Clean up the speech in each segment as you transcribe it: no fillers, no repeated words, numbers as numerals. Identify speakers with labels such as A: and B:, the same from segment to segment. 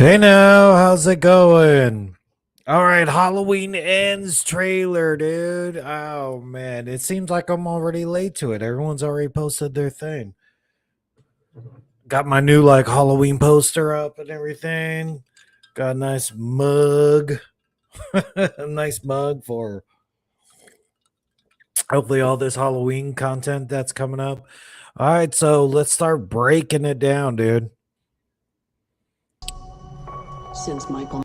A: Hey now, how's it going? All right, Halloween Ends trailer, dude. Oh man, it seems like I'm already late to it. Everyone's already posted their thing. Got my new like Halloween poster up and everything. Got a nice mug. A nice mug for hopefully all this Halloween content that's coming up. All right, so let's start breaking it down, dude.
B: Since Michael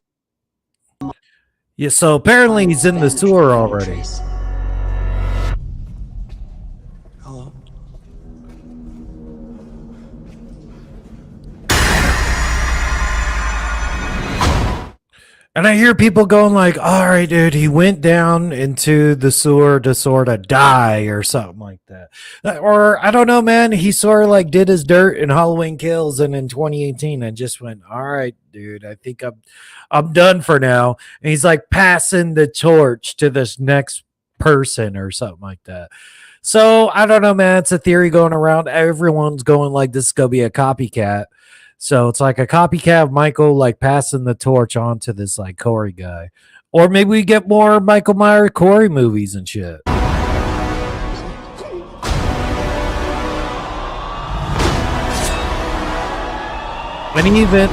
A: Yeah, so apparently he's in the sewer already.
C: Hello.
A: And I hear people going like, all right, dude, he went down into the sewer to sort of die or something like that. Or I don't know, man. He sort of like did his dirt in Halloween Kills and in 2018 and just went, all right, dude, I think I'm done for now. And he's like passing the torch to this next person or something like that. So I don't know, man. It's a theory going around. Everyone's going like this is gonna be a copycat. So it's like a copycat of Michael like passing the torch on to this like Corey guy. Or maybe we get more Michael Myers Corey movies and shit. And even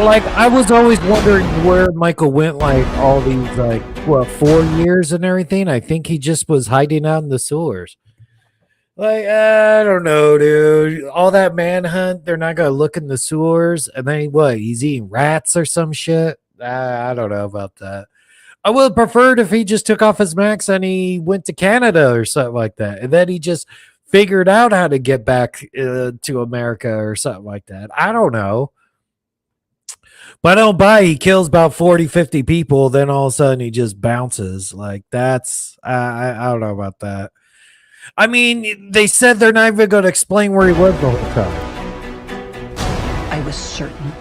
A: like I was always wondering where Michael went like all these like 4 years and everything. I think he just was hiding out in the sewers. Like, I don't know, dude. All that manhunt, they're not gonna look in the sewers, and then what? He's eating rats or some shit. I don't know about that. I would have preferred if he just took off his mask and he went to Canada or something like that, and then he just figured out how to get back to America or something like that. I don't know. But I don't buy he kills about 40, 50 people, then all of a sudden he just bounces. Like, that's, I don't know about that. I mean, they said they're not even going to explain where he was the whole time.
B: I was certain.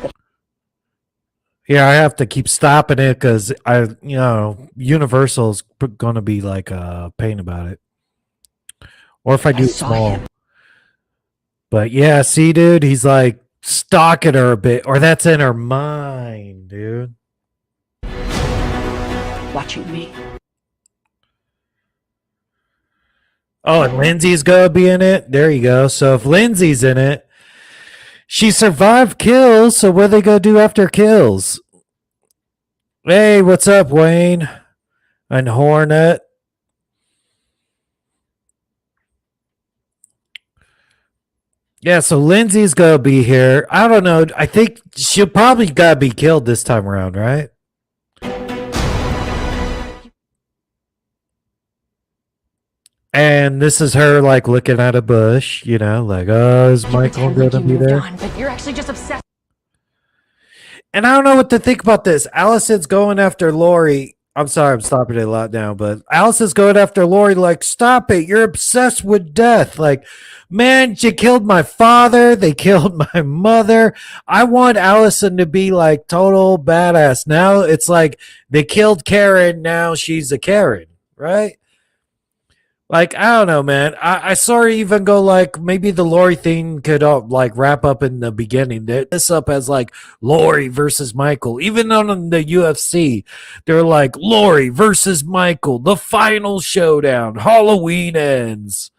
A: Yeah, I have to keep stopping it because Universal's going to be like a pain about it. Or if I do it small. Him. But yeah, see, dude, he's like stalking her a bit, or that's in her mind, dude.
B: Watching me.
A: Oh, and Lindsay's gonna be in it. There you go. So if Lindsay's in it, she survived kills. So what are they gonna do after kills? Hey, what's up, Wayne? And Hornet. Yeah, so Lindsay's gonna be here. I don't know. I think she'll probably gotta be killed this time around, right? And this is her like looking at a bush, you know, like, oh, is Michael gonna be there?
B: But you're actually just obsessed.
A: And I don't know what to think about this. Allison's going after Lori. I'm sorry, I'm stopping it a lot now, but Allison's going after Lori, like, stop it. You're obsessed with death. Like, man, you killed my father. They killed my mother. I want Allison to be like total badass. Now it's like they killed Karen. Now she's a Karen, right? Like, I don't know, man. I saw her even go like maybe the Lori thing could like wrap up in the beginning. This up as like Lori versus Michael. Even on the UFC, they're like Lori versus Michael, the final showdown. Halloween ends.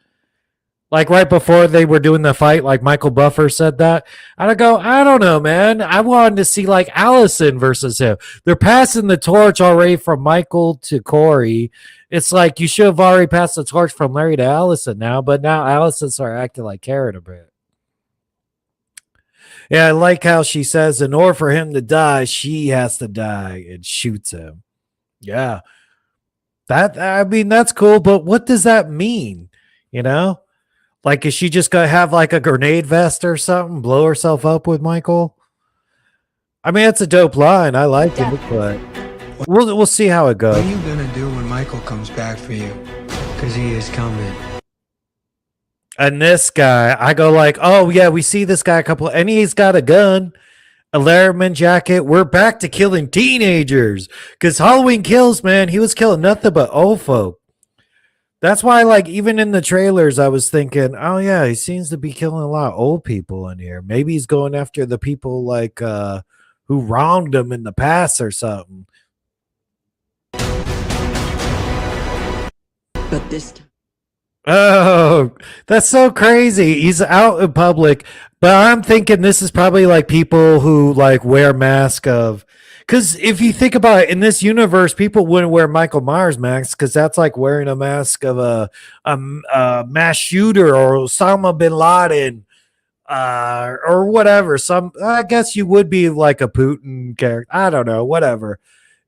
A: Like right before they were doing the fight, like Michael Buffer said that. And I go, I don't know, man. I wanted to see like Allison versus him. They're passing the torch already from Michael to Corey. It's like you should have already passed the torch from Larry to Allison now, but now Allison started acting like Karen a bit. Yeah, I like how she says, in order for him to die, she has to die, and shoots him. Yeah. I mean, that's cool, but what does that mean? You know? Like, is she just gonna have like a grenade vest or something, blow herself up with Michael? I mean, it's a dope line. I like it, but we'll see how it goes.
C: What are you gonna do when Michael comes back for you? Because he is coming.
A: And this guy, I go like, oh yeah, we see this guy a couple, and he's got a gun, a Letterman jacket. We're back to killing teenagers because Halloween Kills, man, he was killing nothing but old folk. That's why, like, even in the trailers, I was thinking, oh, yeah, he seems to be killing a lot of old people in here. Maybe he's going after the people, like, who wronged him in the past or something.
B: But this time,
A: Oh, that's so crazy. He's out in public, but I'm thinking this is probably like people who like wear masks of, because if you think about it, in this universe, people wouldn't wear Michael Myers masks because that's like wearing a mask of a mass shooter or Osama bin Laden, or whatever. Some, I guess you would be like a Putin character. I don't know, whatever.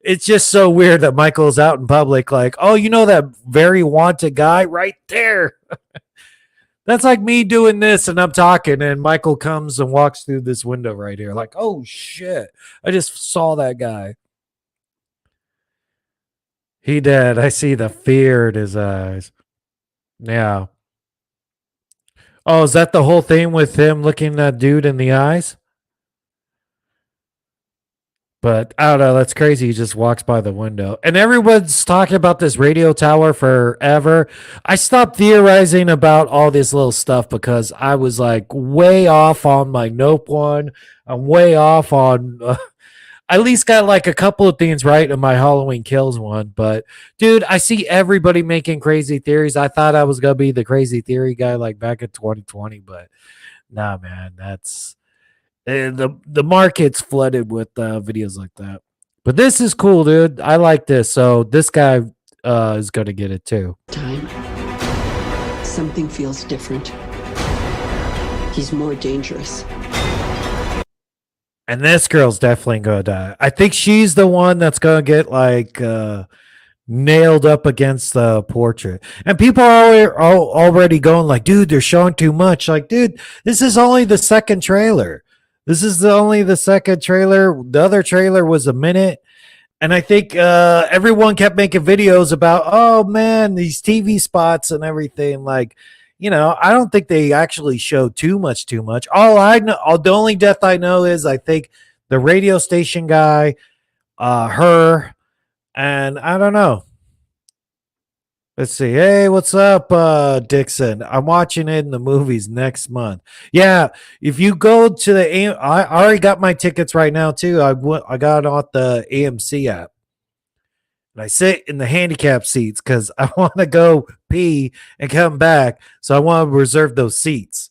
A: It's just so weird that Michael's out in public, like, oh, you know that very wanted guy right there. That's like me doing this and I'm talking, and Michael comes and walks through this window right here, like, oh shit, I just saw that guy. He did. I see the fear in his eyes. Yeah. Oh, is that the whole thing with him looking that dude in the eyes? But I don't know. That's crazy. He just walks by the window. And everyone's talking about this radio tower forever. I stopped theorizing about all this little stuff because I was like way off on my Nope one. I'm way off on. I at least got like a couple of things right in my Halloween Kills one. But dude, I see everybody making crazy theories. I thought I was going to be the crazy theory guy like back in 2020. But nah, man, that's. And the market's flooded with videos like that. But this is cool, dude. I like this. So this guy is gonna get it too.
B: something feels different. He's more dangerous.
A: And this girl's definitely gonna die. I think she's the one that's gonna get like nailed up against the portrait. And people are already going like, dude, they're showing too much. Like, dude, this is only the second trailer. This is only the second trailer. The other trailer was a minute. And I think everyone kept making videos about, oh man, these TV spots and everything. Like, you know, I don't think they actually showed too much. All I know, the only death I know is I think the radio station guy, her, and I don't know. Let's see. Hey, what's up, Dixon? I'm watching it in the movies next month. Yeah, if you go to the, I already got my tickets right now too. I got on the AMC app, and I sit in the handicap seats because I want to go pee and come back. So I want to reserve those seats.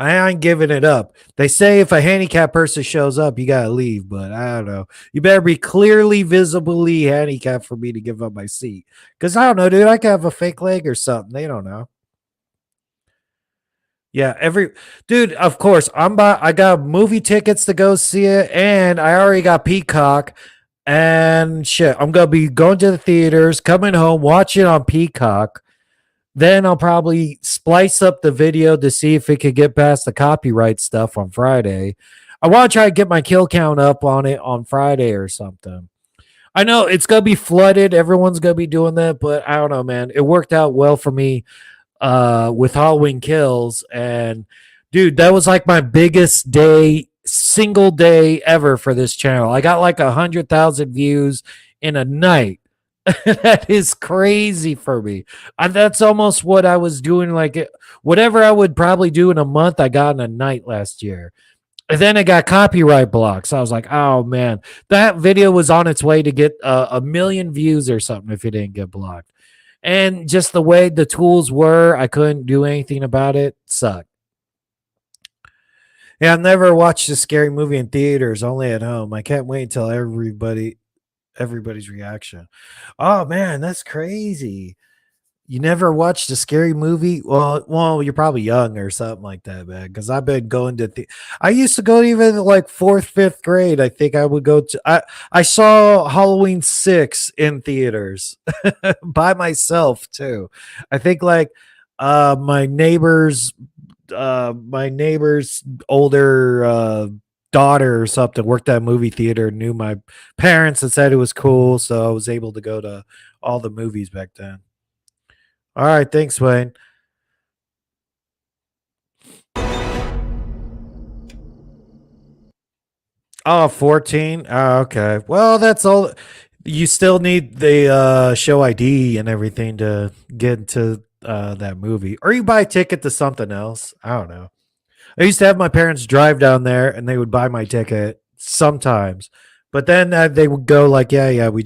A: I ain't giving it up. They say if a handicapped person shows up, you gotta leave, but I don't know. You better be clearly visibly handicapped for me to give up my seat. Because I don't know, dude. I could have a fake leg or something. They don't know. Yeah, dude. Of course, I got movie tickets to go see it, and I already got Peacock. And shit, I'm gonna be going to the theaters, coming home, watching on Peacock. Then I'll probably splice up the video to see if it could get past the copyright stuff on Friday. I want to try to get my kill count up on it on Friday or something. I know it's going to be flooded. Everyone's going to be doing that, but I don't know, man. It worked out well for me with Halloween Kills. And dude, that was like my biggest single day ever for this channel. I got like 100,000 views in a night. That is crazy for me. That's almost what I was doing. Like whatever I would probably do in a month, I got in a night last year. And then it got copyright blocks. So I was like, oh man, that video was on its way to get a million views or something if it didn't get blocked. And just the way the tools were, I couldn't do anything about it. Sucked. Yeah, I've never watched a scary movie in theaters, only at home. I can't wait until everybody's reaction. Oh man, that's crazy. You never watched a scary movie? Well, you're probably young or something like that, man. Because I've been going to I used to go even like 4th, 5th grade. I think I would go to I saw Halloween 6 in theaters by myself too. I think like my neighbor's older daughter or something worked at a movie theater, knew my parents and said it was cool, so I was able to go to all the movies back then. All right, thanks, Wayne. Oh, 14. Oh, okay. Well, that's all. You still need the show ID and everything to get into that movie, or you buy a ticket to something else. I don't know. I used to have my parents drive down there and they would buy my ticket sometimes. But then they would go like, yeah, we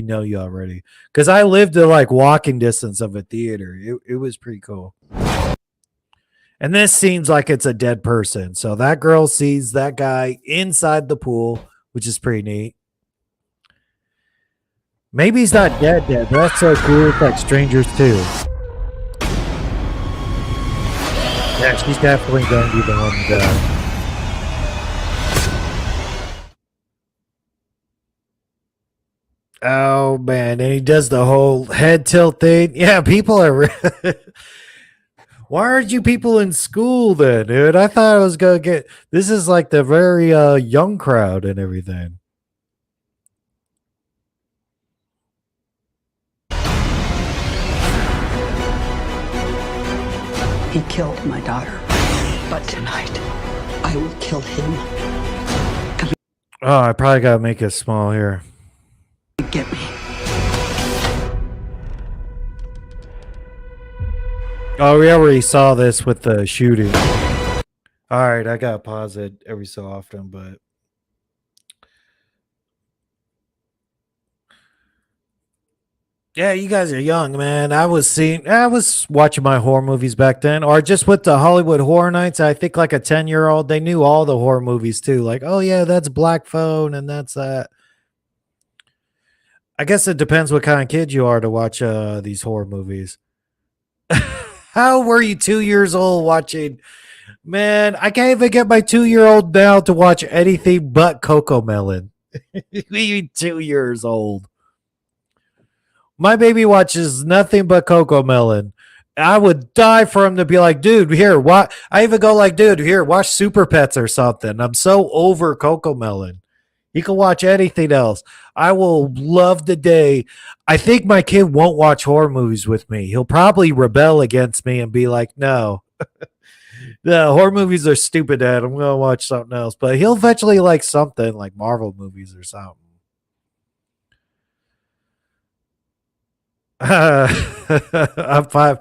A: know you already. Because I lived at like walking distance of a theater. It was pretty cool. And this seems like it's a dead person. So that girl sees that guy inside the pool, which is pretty neat. Maybe he's not dead, but that's so cool. It's like Strangers too. Yeah, she's definitely going to be the one to die. Oh man, and he does the whole head tilt thing. Yeah, people are. Why aren't you people in school then, dude? I thought I was gonna get. This is like the very young crowd and everything.
B: He killed my daughter. But tonight, I will kill him.
A: Oh, I probably gotta make it small here.
B: Get me.
A: Oh, we already saw this with the shooting. All right, I gotta pause it every so often, but yeah, you guys are young, man. I was watching my horror movies back then, or just with the Hollywood Horror Nights. I think like a 10-year-old, they knew all the horror movies too. Like, oh yeah, that's Black Phone, and that's that. I guess it depends what kind of kid you are to watch these horror movies. How were you 2 years old watching? Man, I can't even get my 2-year-old now to watch anything but Coco Melon. You 2 years old. My baby watches nothing but Coco Melon. I would die for him to be like, dude, here, what? I even go like, dude, here, watch Super Pets or something. I'm so over Coco Melon. He can watch anything else. I will love the day. I think my kid won't watch horror movies with me. He'll probably rebel against me and be like, no. The horror movies are stupid, Dad. I'm going to watch something else. But he'll eventually like something like Marvel movies or something. I'm 5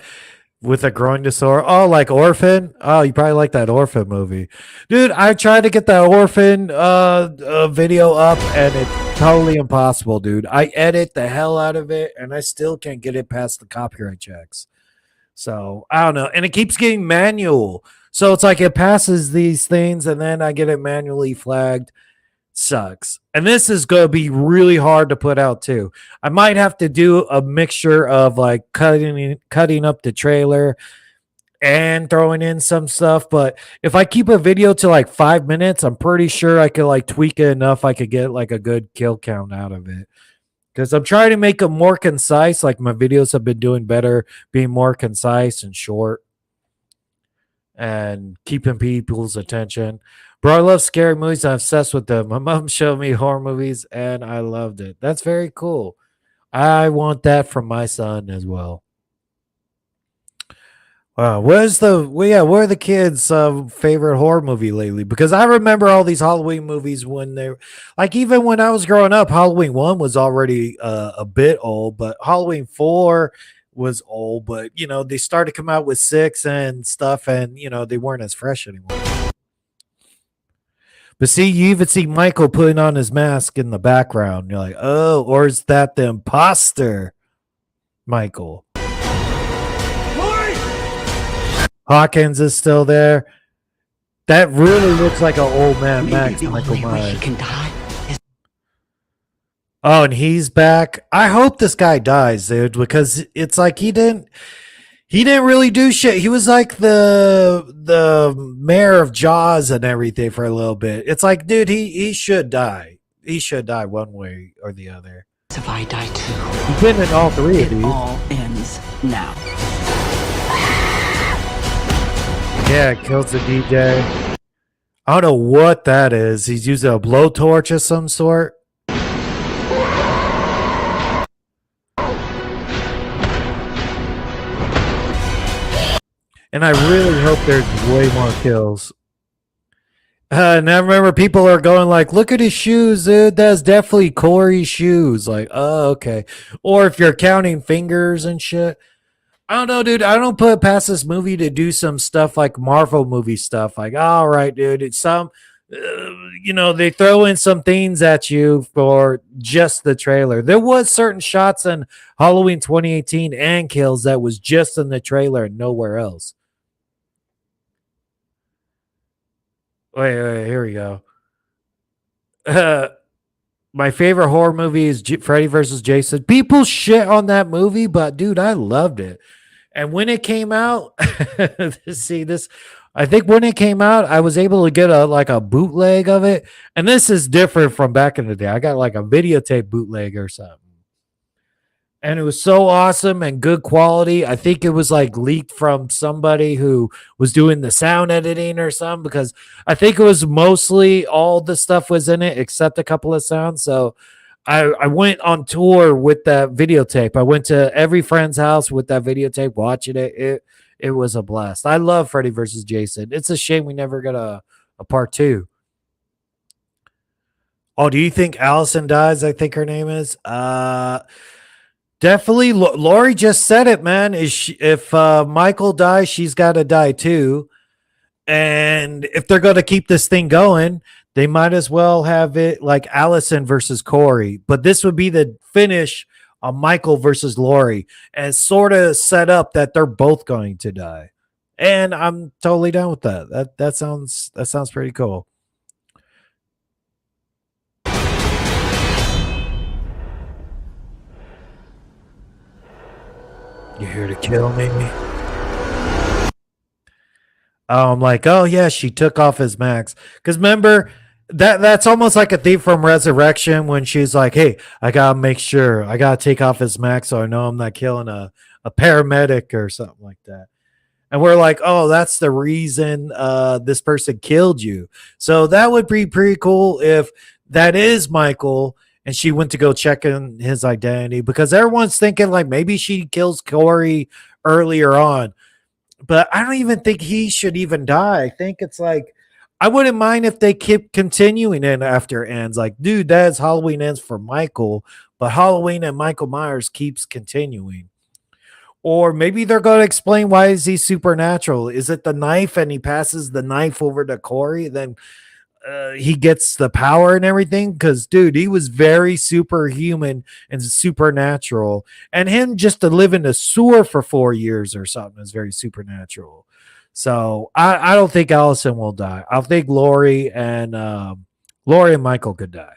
A: with a growing disorder. Oh, like Orphan? Oh, you probably like that Orphan movie. Dude, I tried to get that Orphan video up and it's totally impossible, dude. I edit the hell out of it and I still can't get it past the copyright checks. So I don't know. And it keeps getting manual. So it's like it passes these things and then I get it manually flagged. Sucks. And this is going to be really hard to put out too. I might have to do a mixture of like cutting up the trailer and throwing in some stuff. But if I keep a video to like 5 minutes, I'm pretty sure I could like tweak it enough. I could get like a good kill count out of it. Because I'm trying to make them more concise. Like my videos have been doing better, being more concise and short and keeping people's attention. Bro, I love scary movies. I'm obsessed with them. My mom showed me horror movies and I loved it. That's very cool. I want that from my son as well. Wow, what are the kids' favorite horror movie lately? Because I remember all these Halloween movies when they, like, even when I was growing up, Halloween 1 was already a bit old, but Halloween 4 was old. But you know, they started to come out with 6 and stuff, and you know they weren't as fresh anymore. But see, you even see Michael putting on his mask in the background. You're like, oh, or is that the imposter, Michael? Hawkins is still there. That really looks like an old man Max, Michael Myers. Oh, and he's back. I hope this guy dies, dude, because it's like he didn't really do shit. He was like the mayor of Jaws and everything for a little bit. It's like, dude, he should die. He should die one way or the other.
B: If I die too,
A: he's been in all 3 of
B: it
A: these.
B: all ends now.
A: Yeah, it kills the DJ. I don't know what that is. He's using a blowtorch of some sort. And I really hope there's way more kills. And I remember people are going like, look at his shoes, dude. That's definitely Corey's shoes. Like, oh, okay. Or if you're counting fingers and shit. I don't know, dude. I don't put past this movie to do some stuff like Marvel movie stuff. Like, all right, dude. It's they throw in some things at you for just the trailer. There was certain shots in Halloween 2018 and Kills that was just in the trailer and nowhere else. Wait, here we go. My favorite horror movie is Freddy versus Jason. People shit on that movie, but dude, I loved it. And when it came out, see this, I think when it came out, I was able to get a bootleg of it. And this is different from back in the day. I got like a videotape bootleg or something. And it was so awesome and good quality. I think it was like leaked from somebody who was doing the sound editing or something, because I think it was mostly all the stuff was in it except a couple of sounds. So I went on tour with that videotape. I went to every friend's house with that videotape watching it. It was a blast. I love Freddy versus Jason. It's a shame we never got a part 2. Oh, do you think Allison dies? I think her name is. Definitely. Lori just said it, man. If Michael dies, she's got to die too. And if they're going to keep this thing going, they might as well have it like Allison versus Corey. But this would be the finish on Michael versus Lori, and sort of set up that they're both going to die. And I'm totally down with that. That sounds pretty cool. You here to kill me? Oh, I'm like, oh yeah, she took off his max. Because remember, that's almost like a thief from Resurrection when she's like, hey, I gotta make sure, I gotta take off his max so I know I'm not killing a paramedic or something like that. And we're like, oh, that's the reason this person killed you. So that would be pretty cool if that is Michael and she went to go check in his identity, because everyone's thinking like maybe she kills Corey earlier on. But I don't even think he should even die. I think it's like, I wouldn't mind if they keep continuing it after it ends. Like, dude, that's Halloween ends for Michael, but Halloween and Michael Myers keeps continuing. Or maybe they're going to explain why is he supernatural? Is it the knife and he passes the knife over to Corey? Then he gets the power and everything, because dude, he was very superhuman and supernatural, and him just to live in the sewer for 4 years or something is very supernatural. So I don't think Allison will die. I think Lori and Michael could die.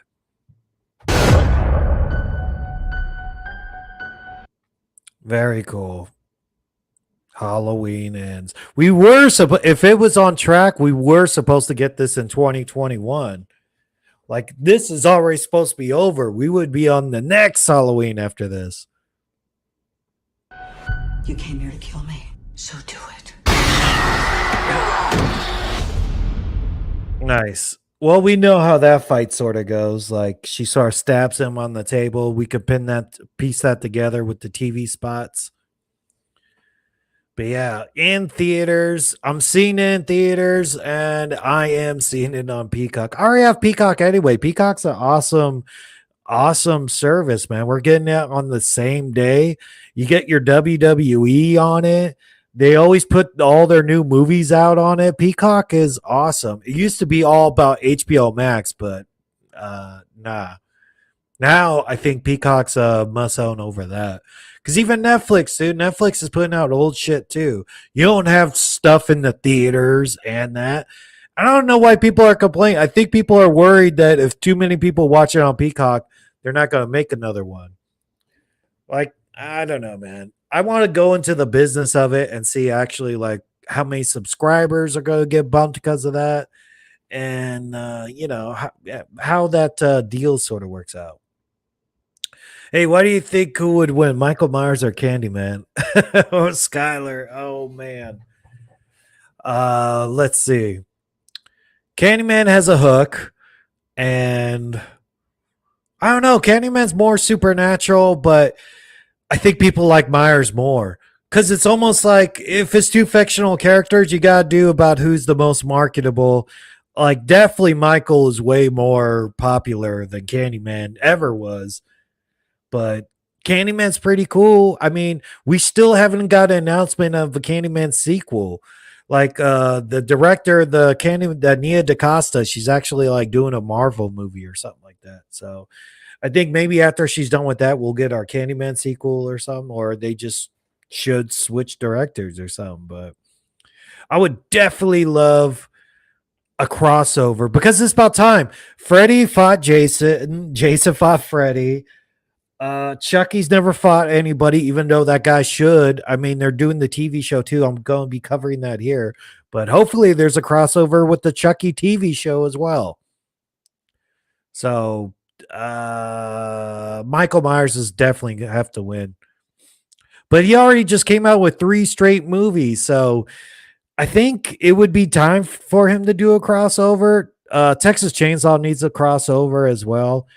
A: Very cool. Halloween ends. We were if it was on track, we were supposed to get this in 2021. Like, this is already supposed to be over. We would be on the next Halloween after this.
B: You came here to kill me, so do it.
A: Nice. Well, we know how that fight sort of goes. Like, she sort of stabs him on the table. We could piece that together with the TV spots. But yeah, in theaters, I'm seeing it in theaters, and I am seeing it on Peacock. I already have Peacock anyway. Peacock's an awesome service, man. We're getting it on the same day. You get your WWE on it. They always put all their new movies out on it. Peacock is awesome. It used to be all about HBO Max, but nah. Now I think Peacock's a must own over that. Because even Netflix, dude, Netflix is putting out old shit too. You don't have stuff in the theaters and that. I don't know why people are complaining. I think people are worried that if too many people watch it on Peacock, they're not going to make another one. Like, I don't know, man. I want to go into the business of it and see actually like how many subscribers are going to get bumped because of that. And, how that deal sort of works out. Hey, what do you think who would win, Michael Myers or Candyman? Or Skyler? Oh man. Let's see. Candyman has a hook, and I don't know. Candyman's more supernatural, but I think people like Myers more, because it's almost like if it's two fictional characters, you gotta do about who's the most marketable. Like, definitely Michael is way more popular than Candyman ever was. But Candyman's pretty cool. I mean, we still haven't got an announcement of a Candyman sequel. Like the director, the Nia DaCosta, she's actually like doing a Marvel movie or something like that. So I think maybe after she's done with that, we'll get our Candyman sequel or something, or they just should switch directors or something. But I would definitely love a crossover because it's about time. Freddy fought Jason, Jason fought Freddy. Chucky's never fought anybody, even though that guy should. I mean, they're doing the TV show too. I'm going to be covering that here, but hopefully there's a crossover with the Chucky TV show as well. So, Michael Myers is definitely gonna have to win, but he already just came out with 3 straight movies. So I think it would be time for him to do a crossover. Texas Chainsaw needs a crossover as well.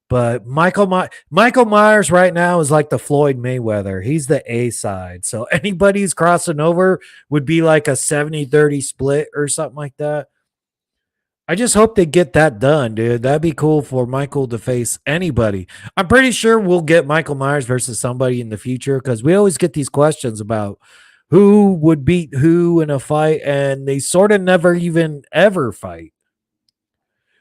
A: But Michael Myers right now is like the Floyd Mayweather. He's the A side. So anybody who's crossing over would be like a 70-30 split or something like that. I just hope they get that done, dude. That'd be cool for Michael to face anybody. I'm pretty sure we'll get Michael Myers versus somebody in the future because we always get these questions about who would beat who in a fight, and they sort of never even ever fight.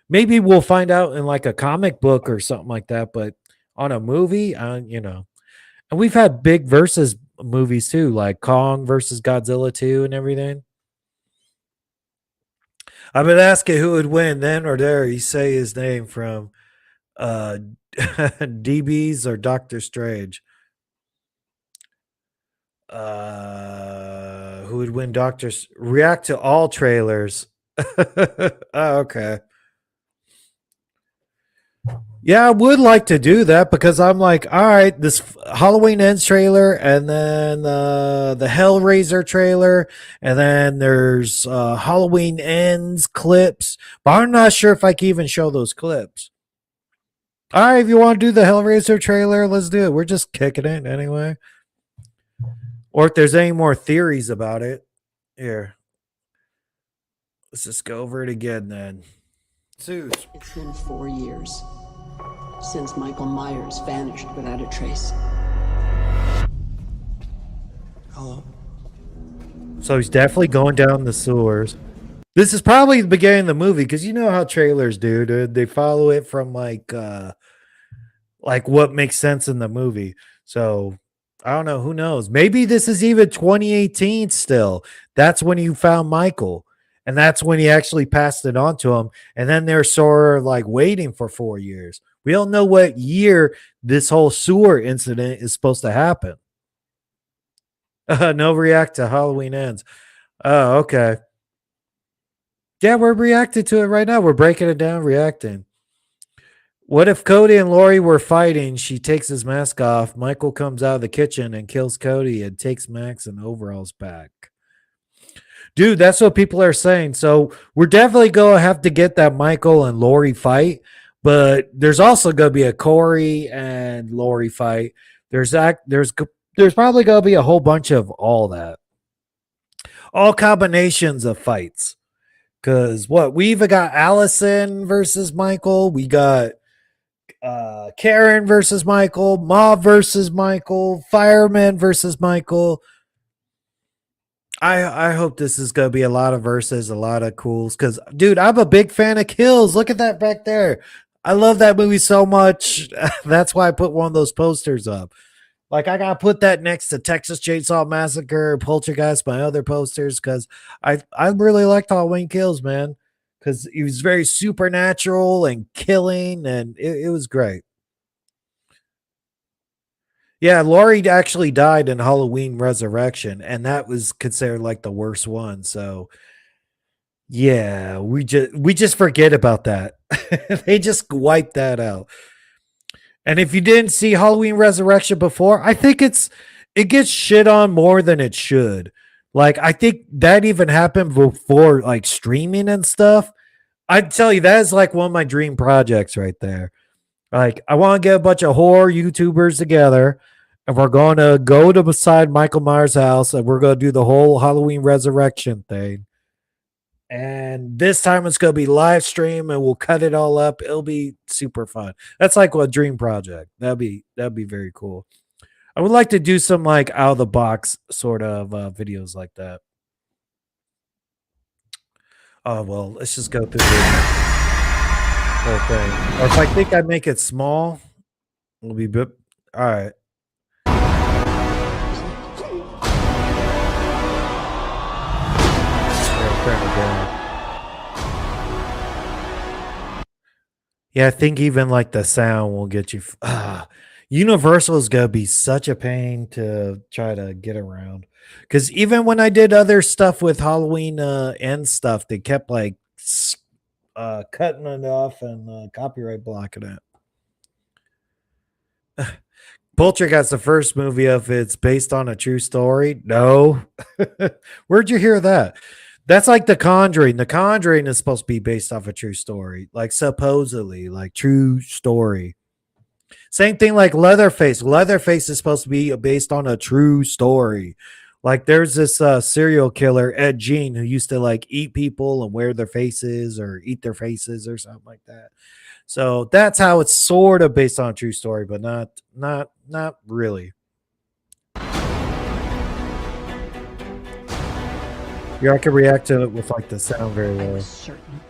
A: Maybe we'll find out in like a comic book or something like that, but on a movie, and we've had big versus movies too, like Kong versus Godzilla 2 and everything. I've been asking who would win then or there. You say his name from DBs or Doctor Strange. Who would win? React to all trailers. Oh, okay. Yeah, I would like to do that because I'm like, all right, this Halloween Ends trailer, and then the Hellraiser trailer, and then there's Halloween Ends clips, but I'm not sure if I can even show those clips. All right, if you want to do the Hellraiser trailer, let's do it. We're just kicking it anyway. Or if there's any more theories about it, here. Let's just go over it again then.
B: It's been 4 years since Michael Myers vanished without a trace.
C: Hello?
A: So he's definitely going down the sewers. This is probably the beginning of the movie because you know how trailers do, dude. They follow it from like what makes sense in the movie. So I don't know. Who knows? Maybe this is even 2018 still. That's when you found Michael. And that's when he actually passed it on to him. And then they're sort of like waiting for 4 years. We don't know what year this whole sewer incident is supposed to happen. No react to Halloween Ends. Oh, okay. Yeah, we're reacting to it right now. We're breaking it down, reacting. What if Cody and Lori were fighting? She takes his mask off. Michael comes out of the kitchen and kills Cody and takes Max and overalls back. Dude, that's what people are saying. So we're definitely going to have to get that Michael and Lori fight. But there's also going to be a Corey and Lori fight. There's probably going to be a whole bunch of all that. All combinations of fights. Because we even got Allison versus Michael. We got Karen versus Michael. Ma versus Michael. Fireman versus Michael. I hope this is going to be a lot of verses, a lot of cools. Because, dude, I'm a big fan of Kills. Look at that back there. I love that movie so much. That's why I put one of those posters up. Like, I got to put that next to Texas Chainsaw Massacre, Poltergeist, my other posters, because I really liked Halloween Kills, man. Because he was very supernatural and killing, and it was great. Yeah, Laurie actually died in Halloween Resurrection, and that was considered like the worst one. So, yeah, we just forget about that. They just wiped that out. And if you didn't see Halloween Resurrection before, I think it gets shit on more than it should. Like, I think that even happened before like streaming and stuff. I'd tell you that is like one of my dream projects right there. Like, I want to get a bunch of horror YouTubers together, and we're going to go to beside Michael Myers' house, and we're going to do the whole Halloween Resurrection thing. And this time it's going to be live stream, and we'll cut it all up. It'll be super fun. That's like a dream project. That'd be very cool. I would like to do some like out of the box sort of videos like that. Oh well, let's just go through the whole thing. Or if I think I make it small, we'll be all right. Yeah, turn it down. Yeah, I think even like the sound will get you. Universal is gonna be such a pain to try to get around. Because even when I did other stuff with Halloween end stuff, they kept like cutting it off and copyright blocking it. Poltergeist, the first movie of it's based on a true story. No, where'd you hear that? That's like The Conjuring. The Conjuring is supposed to be based off a true story, like supposedly, like true story. Same thing like Leatherface. Leatherface is supposed to be based on a true story. Like there's this serial killer, Ed Gein, who used to like eat people and wear their faces or eat their faces or something like that. So that's how it's sort of based on a true story, but not really. Yeah, I can react to it with like the sound very
B: I
A: well.
B: was certain.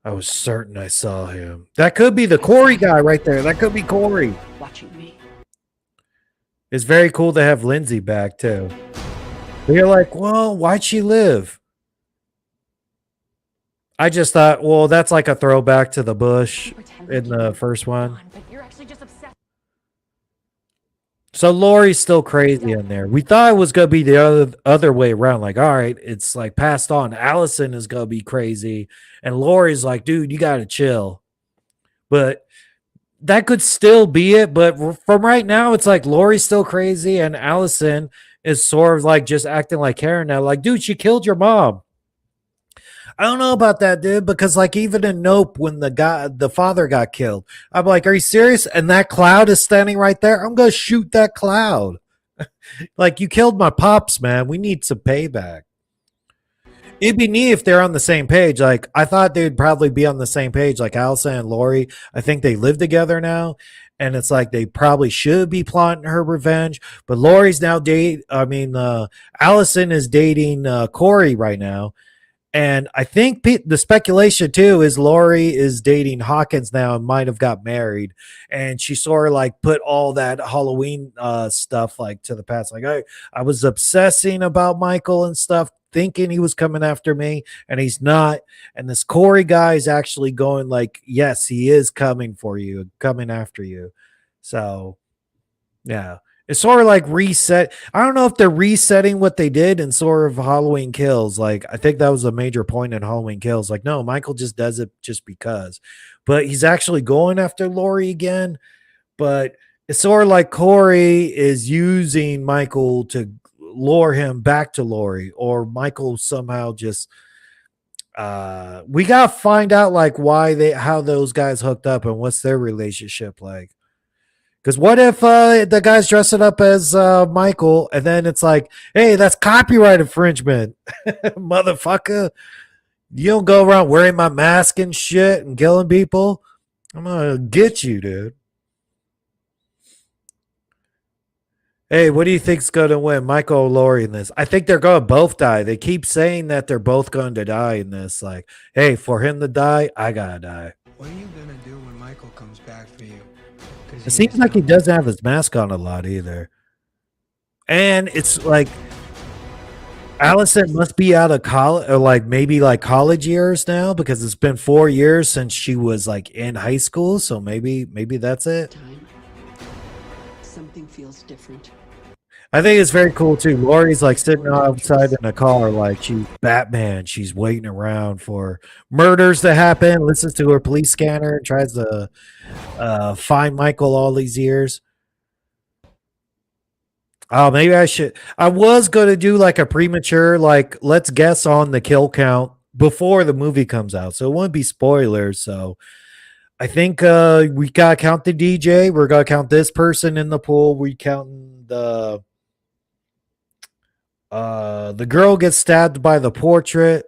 A: I was certain I saw him. That could be the Corey guy right there. That could be Corey.
B: Watching me.
A: It's very cool to have Lindsay back too. But you're like, well, why'd she live? I just thought, well, that's like a throwback to the bush in the first one.
D: But you're actually just obsessed.
A: So Lori's still crazy in there. We thought it was gonna be the other way around. Like, all right, it's like passed on. Allison is gonna be crazy, and Lori's like, dude, you gotta chill. But that could still be it. But from right now, it's like Lori's still crazy, and Allison is sort of like just acting like Karen now. Like, dude, she killed your mom. I don't know about that, dude, because like even in Nope, when the father got killed, I'm like, are you serious? And that cloud is standing right there. I'm gonna shoot that cloud. Like, you killed my pops, man. We need some payback. It'd be neat if they're on the same page. Like, I thought they'd probably be on the same page, like Allison and Lori. I think they live together now. And it's like they probably should be plotting her revenge. But Lori's now Allison is dating Corey right now. And I think the speculation too is Lori is dating Hawkins now and might have got married. And she sort of like put all that Halloween stuff like to the past. Like, I was obsessing about Michael and stuff, thinking he was coming after me, and he's not. And this Corey guy is actually going like, yes, he is coming for you, coming after you. So, yeah. It's sort of like reset. I don't know if they're resetting what they did in sort of Halloween Kills. Like, I think that was a major point in Halloween Kills. Like, no, Michael just does it just because. But he's actually going after Lori again. But it's sort of like Corey is using Michael to lure him back to Lori, or Michael somehow just we gotta find out like how those guys hooked up and what's their relationship like. Because what if the guy's dressing up as Michael, and then it's like, hey, that's copyright infringement, motherfucker. You don't go around wearing my mask and shit and killing people. I'm gonna get you, dude. Hey, what do you think's gonna win, Michael or Lori in this? I think they're gonna both die. They keep saying that they're both going to die in this. Like, hey, for him to die, I gotta die.
C: What are you gonna do when Michael comes back for you?
A: It seems like he doesn't have his mask on a lot either. And it's like Allison must be out of college, or like maybe like college years now, because it's been 4 years since she was like in high school. So maybe that's it.
B: Time. Something feels different.
A: I think it's very cool too. Lori's like sitting outside in a car, like she's Batman. She's waiting around for murders to happen, listens to her police scanner, and tries to find Michael all these years. Oh, maybe I should. I was going to do like a premature, like, let's guess on the kill count before the movie comes out. So it wouldn't be spoilers. So I think we got to count the DJ. We're going to count this person in the pool. We counting the girl gets stabbed by the portrait.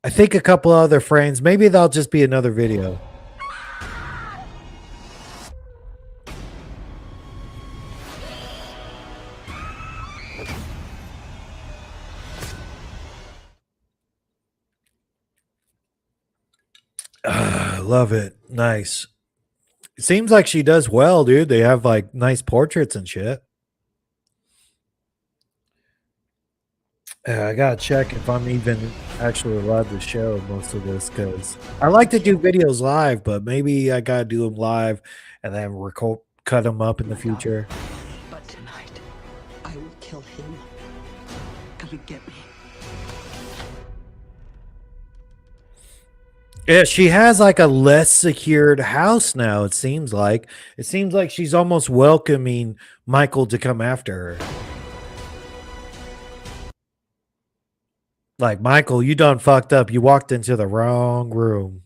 A: I think a couple other frames. Maybe that'll just be another video. love it. Nice. It seems like she does well, dude. They have like nice portraits and shit. I gotta check if I'm even actually allowed to show most of this because I like to do videos live, but maybe I gotta do them live and then record, cut them up in the future.
B: But tonight, I will kill him. Come and get me.
A: Yeah, she has like a less secured house now. It seems like she's almost welcoming Michael to come after her. Like, Michael, you done fucked up. You walked into the wrong room.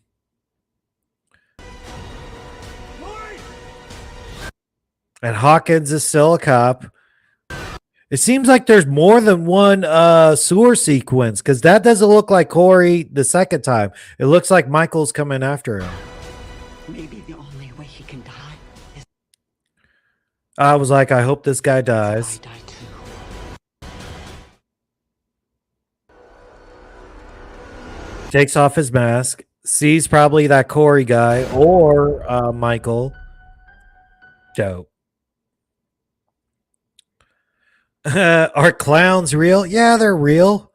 A: And Hawkins is still a cop. It seems like there's more than one sewer sequence because that doesn't look like Corey the second time. It looks like Michael's coming after him.
B: Maybe the only way he can die is
A: I was like, I hope this guy dies.
B: I die too.
A: Takes off his mask, sees probably that Corey guy or Michael. Dope. Are clowns real? Yeah, they're real.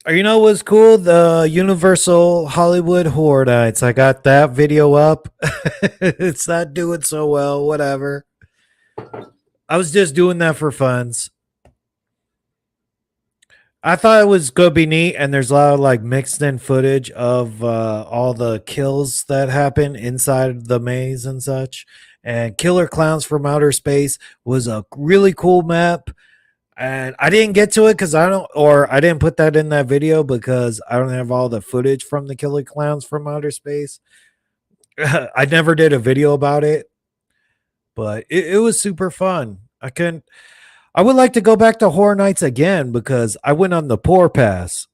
A: You know what's cool? The Universal Hollywood Horror Nights. I got that video up. It's not doing so well. Whatever. I was just doing that for funs. I thought it was gonna be neat, and there's a lot of like mixed in footage of all the kills that happen inside the maze and such. And Killer Clowns from Outer Space was a really cool map. And I didn't get to it because I didn't put that in that video because I don't have all the footage from the Killer Clowns from Outer Space. I never did a video about it, but it was super fun. I would like to go back to Horror Nights again because I went on the Poor Pass.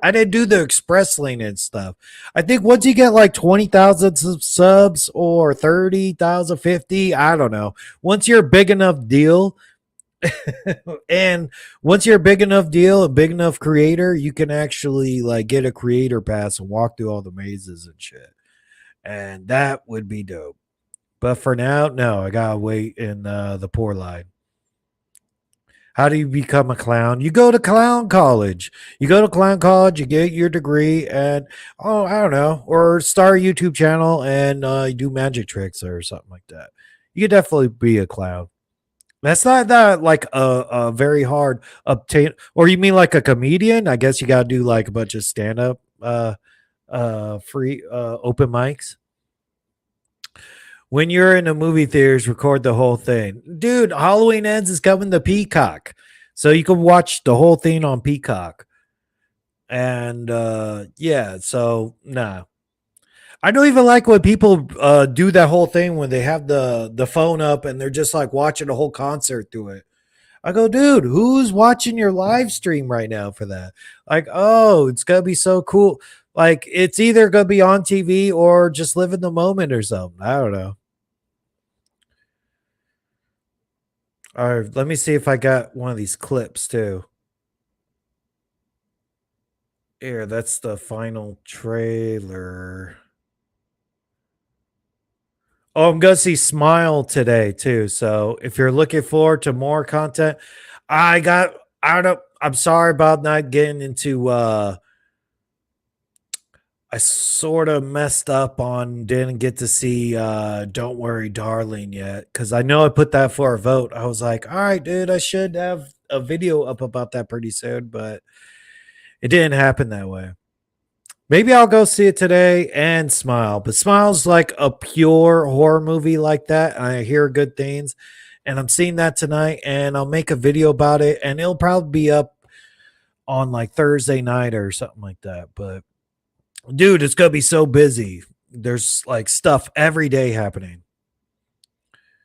A: I didn't do the Express Lane and stuff. I think once you get like 20,000 subs or 30,000, 50, I don't know. Once you're a big enough deal, and once you're a big enough deal, a big enough creator, you can actually like get a creator pass and walk through all the mazes and shit. And that would be dope. But for now, no, I gotta wait in the poor line. How do you become a clown? You go to clown college. You go to clown college, you get your degree, and I don't know, or start a YouTube channel and you do magic tricks or something like that. You could definitely be a clown. That's not that like a very hard obtain. Or you mean like a comedian? I guess you got to do like a bunch of stand up, free open mics. When you're in the movie theaters, record the whole thing. Dude, Halloween Ends is coming to Peacock. So you can watch the whole thing on Peacock. And yeah, so nah. I don't even like when people do that whole thing when they have the phone up and they're just like watching a whole concert through it. I go, dude, who's watching your live stream right now for that? Like, oh, it's gonna be so cool. Like, it's either gonna be on TV or just live in the moment or something. I don't know. All right, let me see if I got one of these clips too. Here, that's the final trailer. Oh, I'm gonna see Smile today too. So if you're looking forward to more content, I don't know. I'm sorry about not getting into I sort of messed up on didn't get to see Don't Worry Darling yet because I know I put that for a vote. I was like, all right, dude, I should have a video up about that pretty soon, but it didn't happen that way. Maybe I'll go see it today and Smile, but Smile's like a pure horror movie like that. I hear good things, and I'm seeing that tonight, and I'll make a video about it, and it'll probably be up on like Thursday night or something like that. But dude, it's gonna be so busy. There's like stuff every day happening.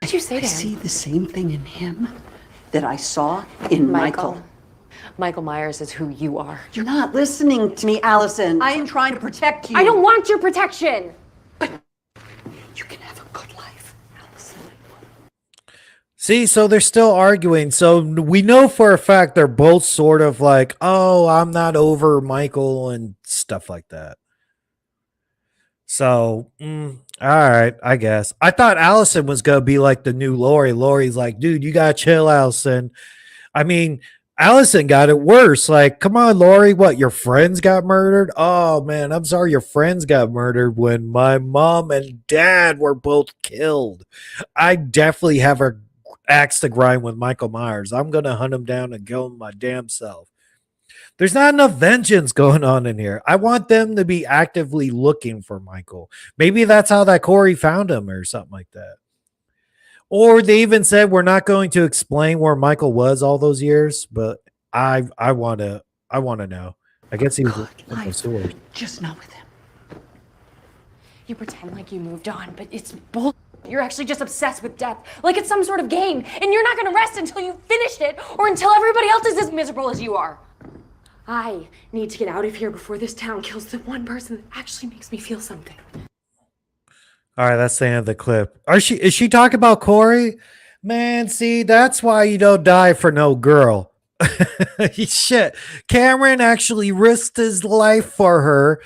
D: Did you say
B: I
D: to
B: see
D: him?
B: the same thing in him that I saw in Michael.
D: Michael Myers is who you are.
B: You're not listening to me, Allison. I am trying to protect you.
D: I don't want your protection.
B: You can have a good life, Allison.
A: See, so they're still arguing. So we know for a fact they're both sort of like, oh, I'm not over Michael and stuff like that. So, all right, I guess. I thought Allison was gonna be like the new Lori. Lori's like, dude, you gotta chill, Allison. I mean, Allison got it worse. Like, come on, Lori, what? Your friends got murdered? Oh man, I'm sorry, your friends got murdered when my mom and dad were both killed. I definitely have a axe to grind with Michael Myers. I'm gonna hunt him down and kill him my damn self. There's not enough vengeance going on in here. I want them to be actively looking for Michael. Maybe that's how that Corey found him or something like that. Or they even said we're not going to explain where Michael was all those years, but I want to know. I guess he was looking for the sword.
D: Just not with him. You pretend like you moved on, but it's bull. You're actually just obsessed with death, like it's some sort of game, and you're not gonna rest until you've finished it or until everybody else is as miserable as you are. I need to get out of here before this town kills the one person that actually makes me feel something.
A: All right, that's the end of the clip. Is she talking about Corey? Man, see, that's why you don't die for no girl. Shit. Cameron actually risked his life for her.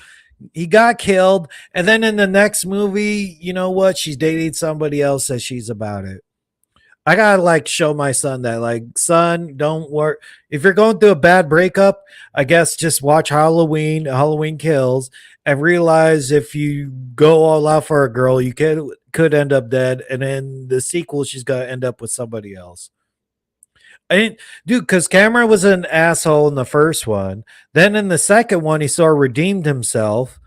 A: He got killed. And then in the next movie, you know what? She's dating somebody else, says she's about it. I gotta like show my son that, like, son, don't worry. If you're going through a bad breakup, I guess just watch Halloween Kills, and realize if you go all out for a girl, you could end up dead. And in the sequel, she's gonna end up with somebody else. I didn't, dude, because Cameron was an asshole in the first one. Then in the second one, he sort of redeemed himself.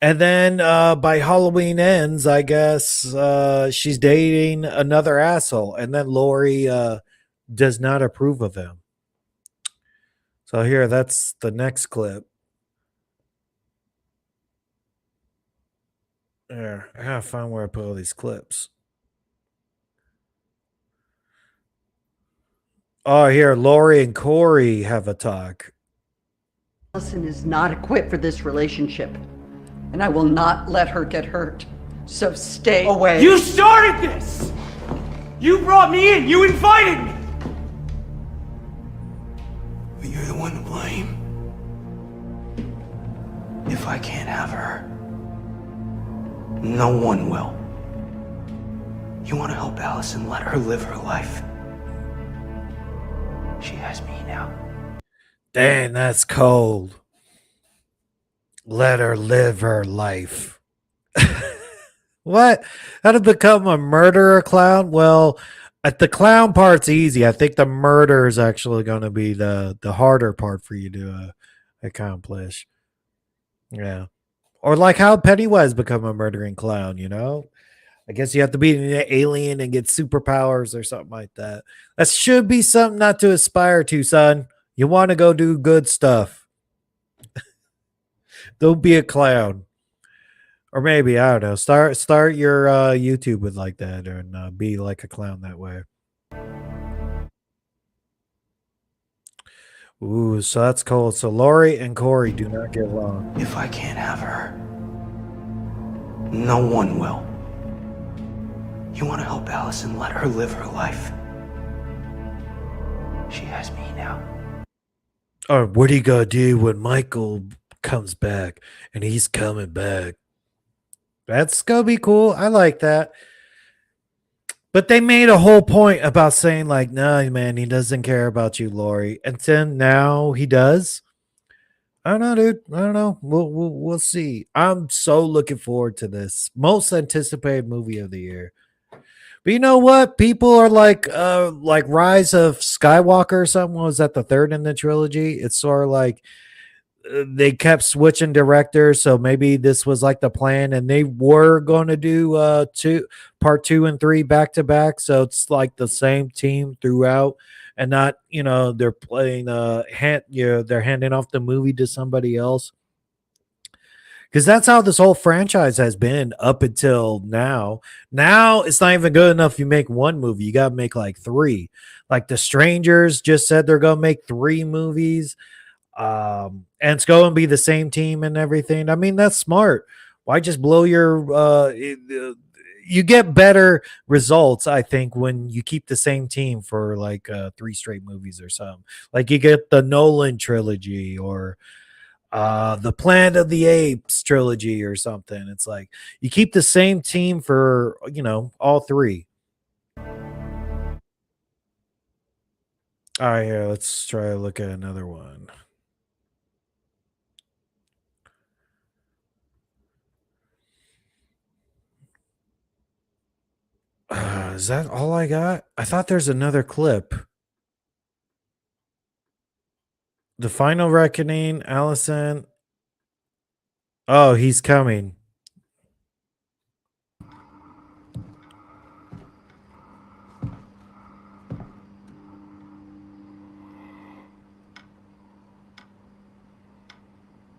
A: And then by Halloween ends, I guess she's dating another asshole. And then Lori does not approve of him. So here, that's the next clip. There, I gotta find where I put all these clips. Oh, here, Lori and Corey have a talk.
E: Allison is not equipped for this relationship, and I will not let her get hurt. So stay away.
F: You started this! You brought me in! You invited me!
C: But you're the one to blame. If I can't have her, no one will. You want to help Allison, let her live her life. She has me now.
A: Dang, that's cold. Let her live her life. What? How to become a murderer clown? Well, at the clown part's easy. I think the murder is actually going to be the harder part for you to accomplish. Yeah. Or like how Pennywise become a murdering clown, you know? I guess you have to be an alien and get superpowers or something like that. That should be something not to aspire to, son. You want to go do good stuff. Don't be a clown. Or maybe, I don't know, start your YouTube with like that and be like a clown that way. Ooh, so that's cold. So Lori and Corey do not get along.
C: If I can't have her, no one will. You want to help Allison, let her live her life. She has me now.
A: Or what are you gonna do when Michael comes back? And he's coming back. That's gonna be cool. I like that. But they made a whole point about saying, like, no, man, he doesn't care about you, Lori. And then now he does. I don't know, dude. I don't know. We'll see. I'm so looking forward to this. Most anticipated movie of the year. But you know what? People are like Rise of Skywalker or something. Was that the third in the trilogy? It's sort of like they kept switching directors, so maybe this was like the plan, and they were going to do part 2 and 3 back to back. So it's like the same team throughout, and not, you know, they're playing they're handing off the movie to somebody else. Because that's how this whole franchise has been up until now. Now it's not even good enough you make one movie. You got to make like 3. Like The Strangers just said they're going to make 3 movies. And it's going to be the same team and everything. I mean, that's smart. Why just blow your you get better results, I think, when you keep the same team for like 3 straight movies or something. Like you get the Nolan trilogy, or the Planet of the Apes trilogy or something. It's like you keep the same team for, you know, all three. All right, here, let's try to look at another one. Is that all I got? I thought there's another clip. The Final Reckoning, Allison. Oh, he's coming.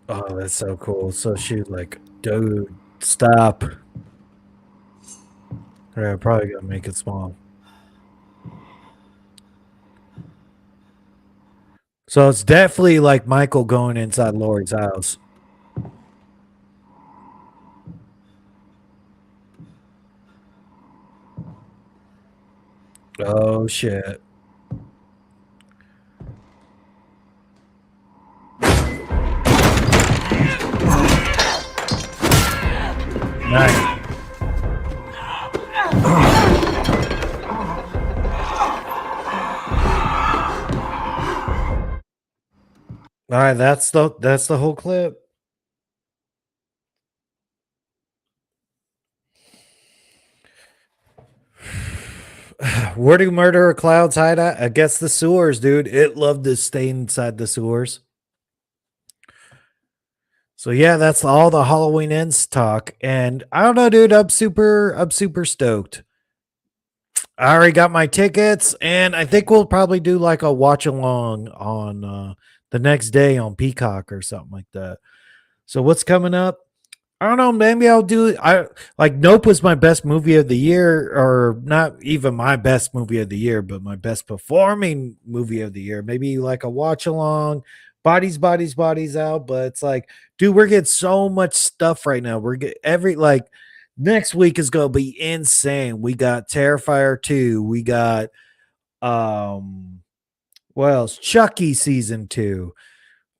A: Oh, that's so cool. So she's like, dude, stop. All right, I'm probably gonna make it small. So it's definitely like Michael going inside Lori's house. Oh shit. Nice. All right, that's the whole clip. Where do murderer clouds hide at? I guess the sewers, dude. It loved to stay inside the sewers. So yeah, that's all the Halloween ends talk. And I don't know, dude. I'm super stoked. I already got my tickets, and I think we'll probably do like a watch along on the next day on Peacock or something like that. So what's coming up? I don't know. Maybe I'll do. I like Nope was my best movie of the year, or not even my best movie of the year, but my best performing movie of the year. Maybe like a watch along, bodies out. But it's like, dude, we're getting so much stuff right now. We're get every like next week is gonna be insane. We got Terrifier 2. We got what else? Chucky season 2.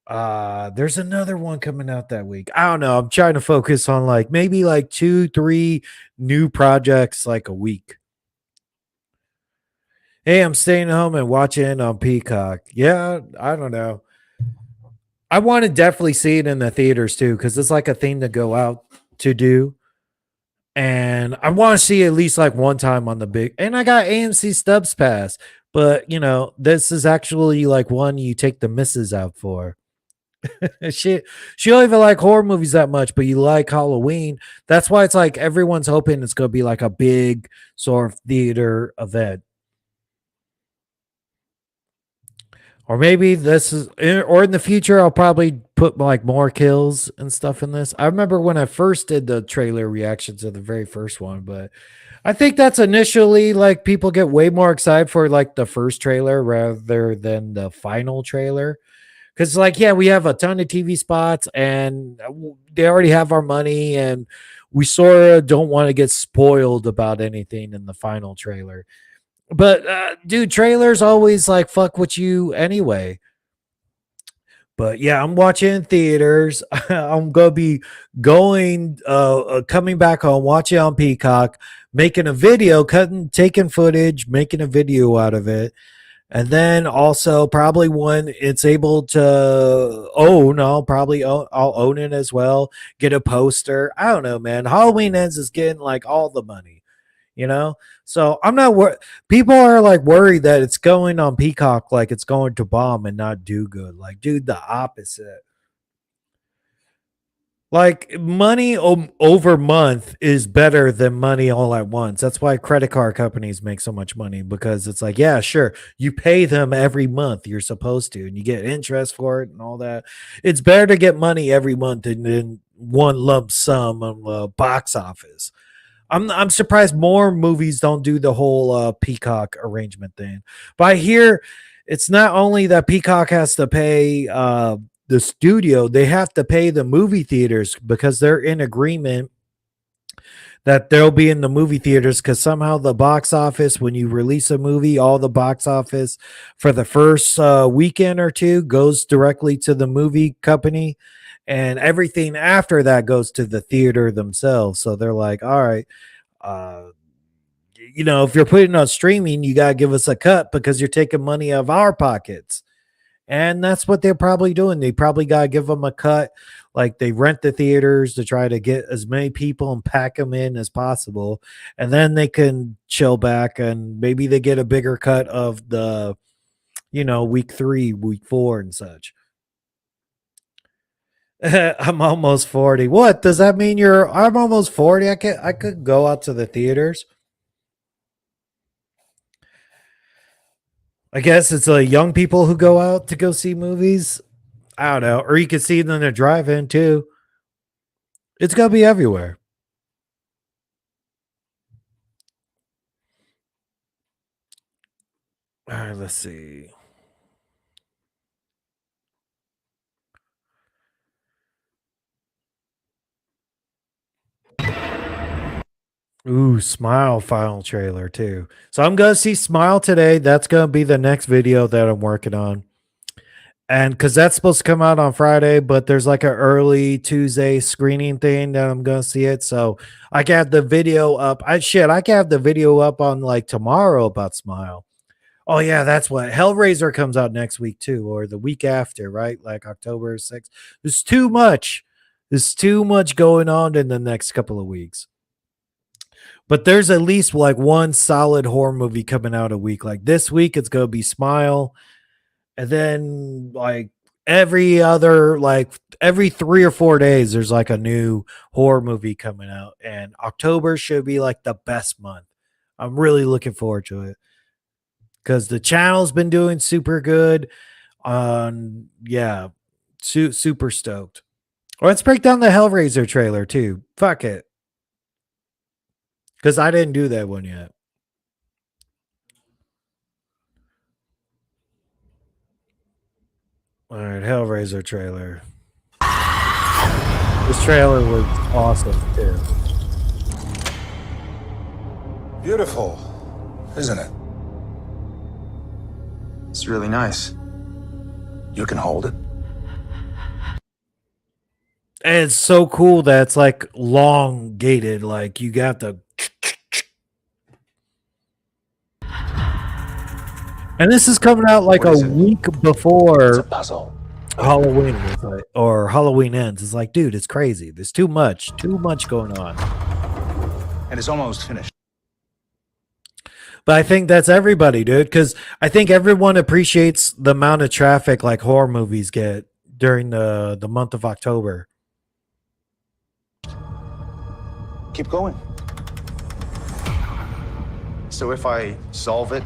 A: There's another one coming out that week. I don't know. I'm trying to focus on like maybe like 2-3 new projects like a week. Hey, I'm staying home and watching on Peacock. Yeah, I don't know. I want to definitely see it in the theaters too, because it's like a thing to go out to do. And I want to see at least like one time on the big. And I got AMC Stubs Pass, but you know, this is actually like one you take the misses out for. she don't even like horror movies that much, but you like Halloween. That's why it's like everyone's hoping it's gonna be like a big sort of theater event. Or maybe this is, or in the future, I'll probably put like more kills and stuff in this. I remember when I first did the trailer reactions of the very first one, but I think that's initially like people get way more excited for like the first trailer rather than the final trailer. Because, like, yeah, we have a ton of TV spots and they already have our money, and we sort of don't want to get spoiled about anything in the final trailer. But, dude, trailers always like fuck with you anyway. But yeah, I'm watching in theaters. I'm gonna be coming back home, watching on Peacock, making a video, taking footage, making a video out of it. And then also probably when it's able to own, I'll own it as well. Get a poster. I don't know, man. Halloween Ends is getting like all the money, you know? So I'm not people are like worried that it's going on Peacock, like it's going to bomb and not do good. Like, dude, the opposite. Like money over month is better than money all at once. That's why credit card companies make so much money, because it's like, yeah, sure, you pay them every month, you're supposed to, and you get interest for it and all that. It's better to get money every month than one lump sum on the box office. I'm surprised more movies don't do the whole Peacock arrangement thing. But I hear it's not only that Peacock has to pay the studio, they have to pay the movie theaters because they're in agreement that they'll be in the movie theaters, because somehow the box office, when you release a movie, all the box office for the first weekend or two goes directly to the movie company, and everything after that goes to the theater themselves. So they're like, all right, uh, if you're putting on streaming, you gotta give us a cut because you're taking money out of our pockets. And that's what they're probably doing. They probably got to give them a cut. Like they rent the theaters to try to get as many people and pack them in as possible. And then they can chill back and maybe they get a bigger cut of the, week 3, week 4 and such. I'm almost 40. What does that mean? I'm almost 40. I could go out to the theaters. I guess it's young people who go out to go see movies. I don't know. Or you could see them in a drive-in too. It's gonna be everywhere. All right, let's see. Ooh, Smile final trailer too. So I'm gonna see Smile today. That's gonna be the next video that I'm working on. And because that's supposed to come out on Friday, but there's like an early Tuesday screening thing that I'm gonna see it. So I can have the video up. I can have the video up on like tomorrow about Smile. Oh yeah, that's what Hellraiser comes out next week too, or the week after, right? Like October 6th. There's too much. There's too much going on in the next couple of weeks. But there's at least like one solid horror movie coming out a week. Like this week, it's gonna be Smile. And then like every 3 or 4 days, there's like a new horror movie coming out. And October should be like the best month. I'm really looking forward to it. Because the channel's been doing super good. Super stoked. Let's break down the Hellraiser trailer too. Fuck it. Because I didn't do that one yet. All right, Hellraiser trailer. This trailer was awesome too.
G: Beautiful, isn't it?
C: It's really nice.
G: You can hold it.
A: And it's so cool that it's like elongated. Like you got the. And this is coming out like a week before
G: It's a puzzle.
A: Halloween or Halloween ends. It's like, dude, it's crazy. There's too much going on.
G: And it's almost finished.
A: But I think that's everybody, dude, because I think everyone appreciates the amount of traffic like horror movies get during the month of October.
G: Keep going.
C: So if I solve it,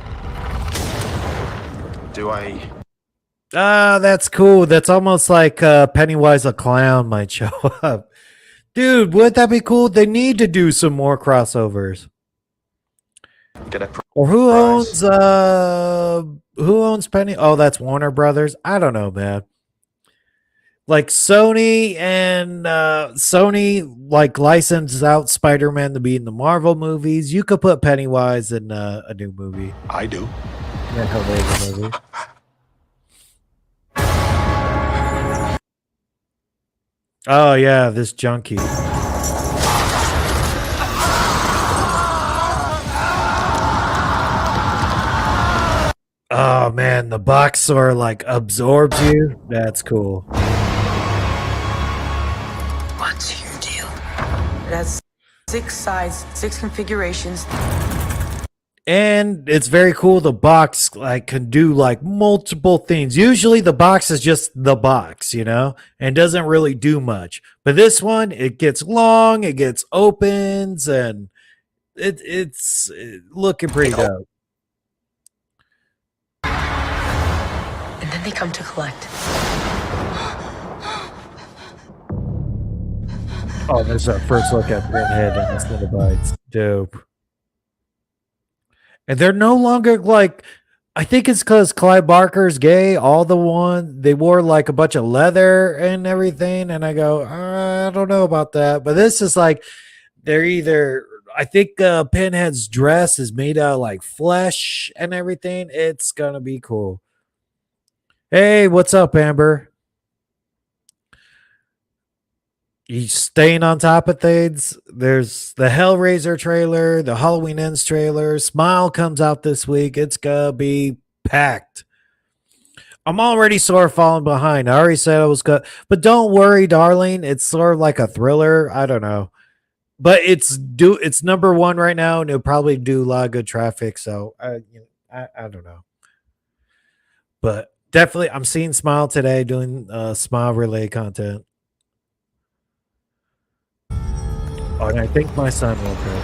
C: do I...
A: That's cool. That's almost like Pennywise a clown might show up. Dude, wouldn't that be cool? They need to do some more crossovers.
C: Get a
A: Or who owns Penny? Oh, that's Warner Brothers. I don't know, man. Like Sony like licenses out Spider-Man to be in the Marvel movies. You could put Pennywise in a new movie.
G: I do.
A: Yeah, Hellraiser movie. Oh yeah, this junkie. Oh man, the box sort of like absorbs you. That's cool.
H: What's your deal? It has 6 sides, 6 configurations.
A: And it's very cool. The box like can do like multiple things. Usually the box is just the box, and doesn't really do much. But this one, it gets long, it gets opens, and it's looking pretty dope.
H: And then they come to collect.
A: Oh, there's our first look at Redhead and the Cenobites. Dope. And they're no longer like, I think it's because Clive Barker's gay. They wore like a bunch of leather and everything. And I go, I don't know about that. But this is like, I think Pinhead's dress is made out of like flesh and everything. It's going to be cool. Hey, what's up, Amber? He's staying on top of things. There's the Hellraiser trailer, the Halloween Ends trailer. Smile comes out this week. It's gonna be packed. I'm already sort of falling behind. I already said I was good, but don't worry, darling. It's sort of like a thriller. I don't know, but it's number one right now, and it'll probably do a lot of good traffic. So I don't know, but definitely I'm seeing Smile today doing Smile related content. Oh, and I think my son will too.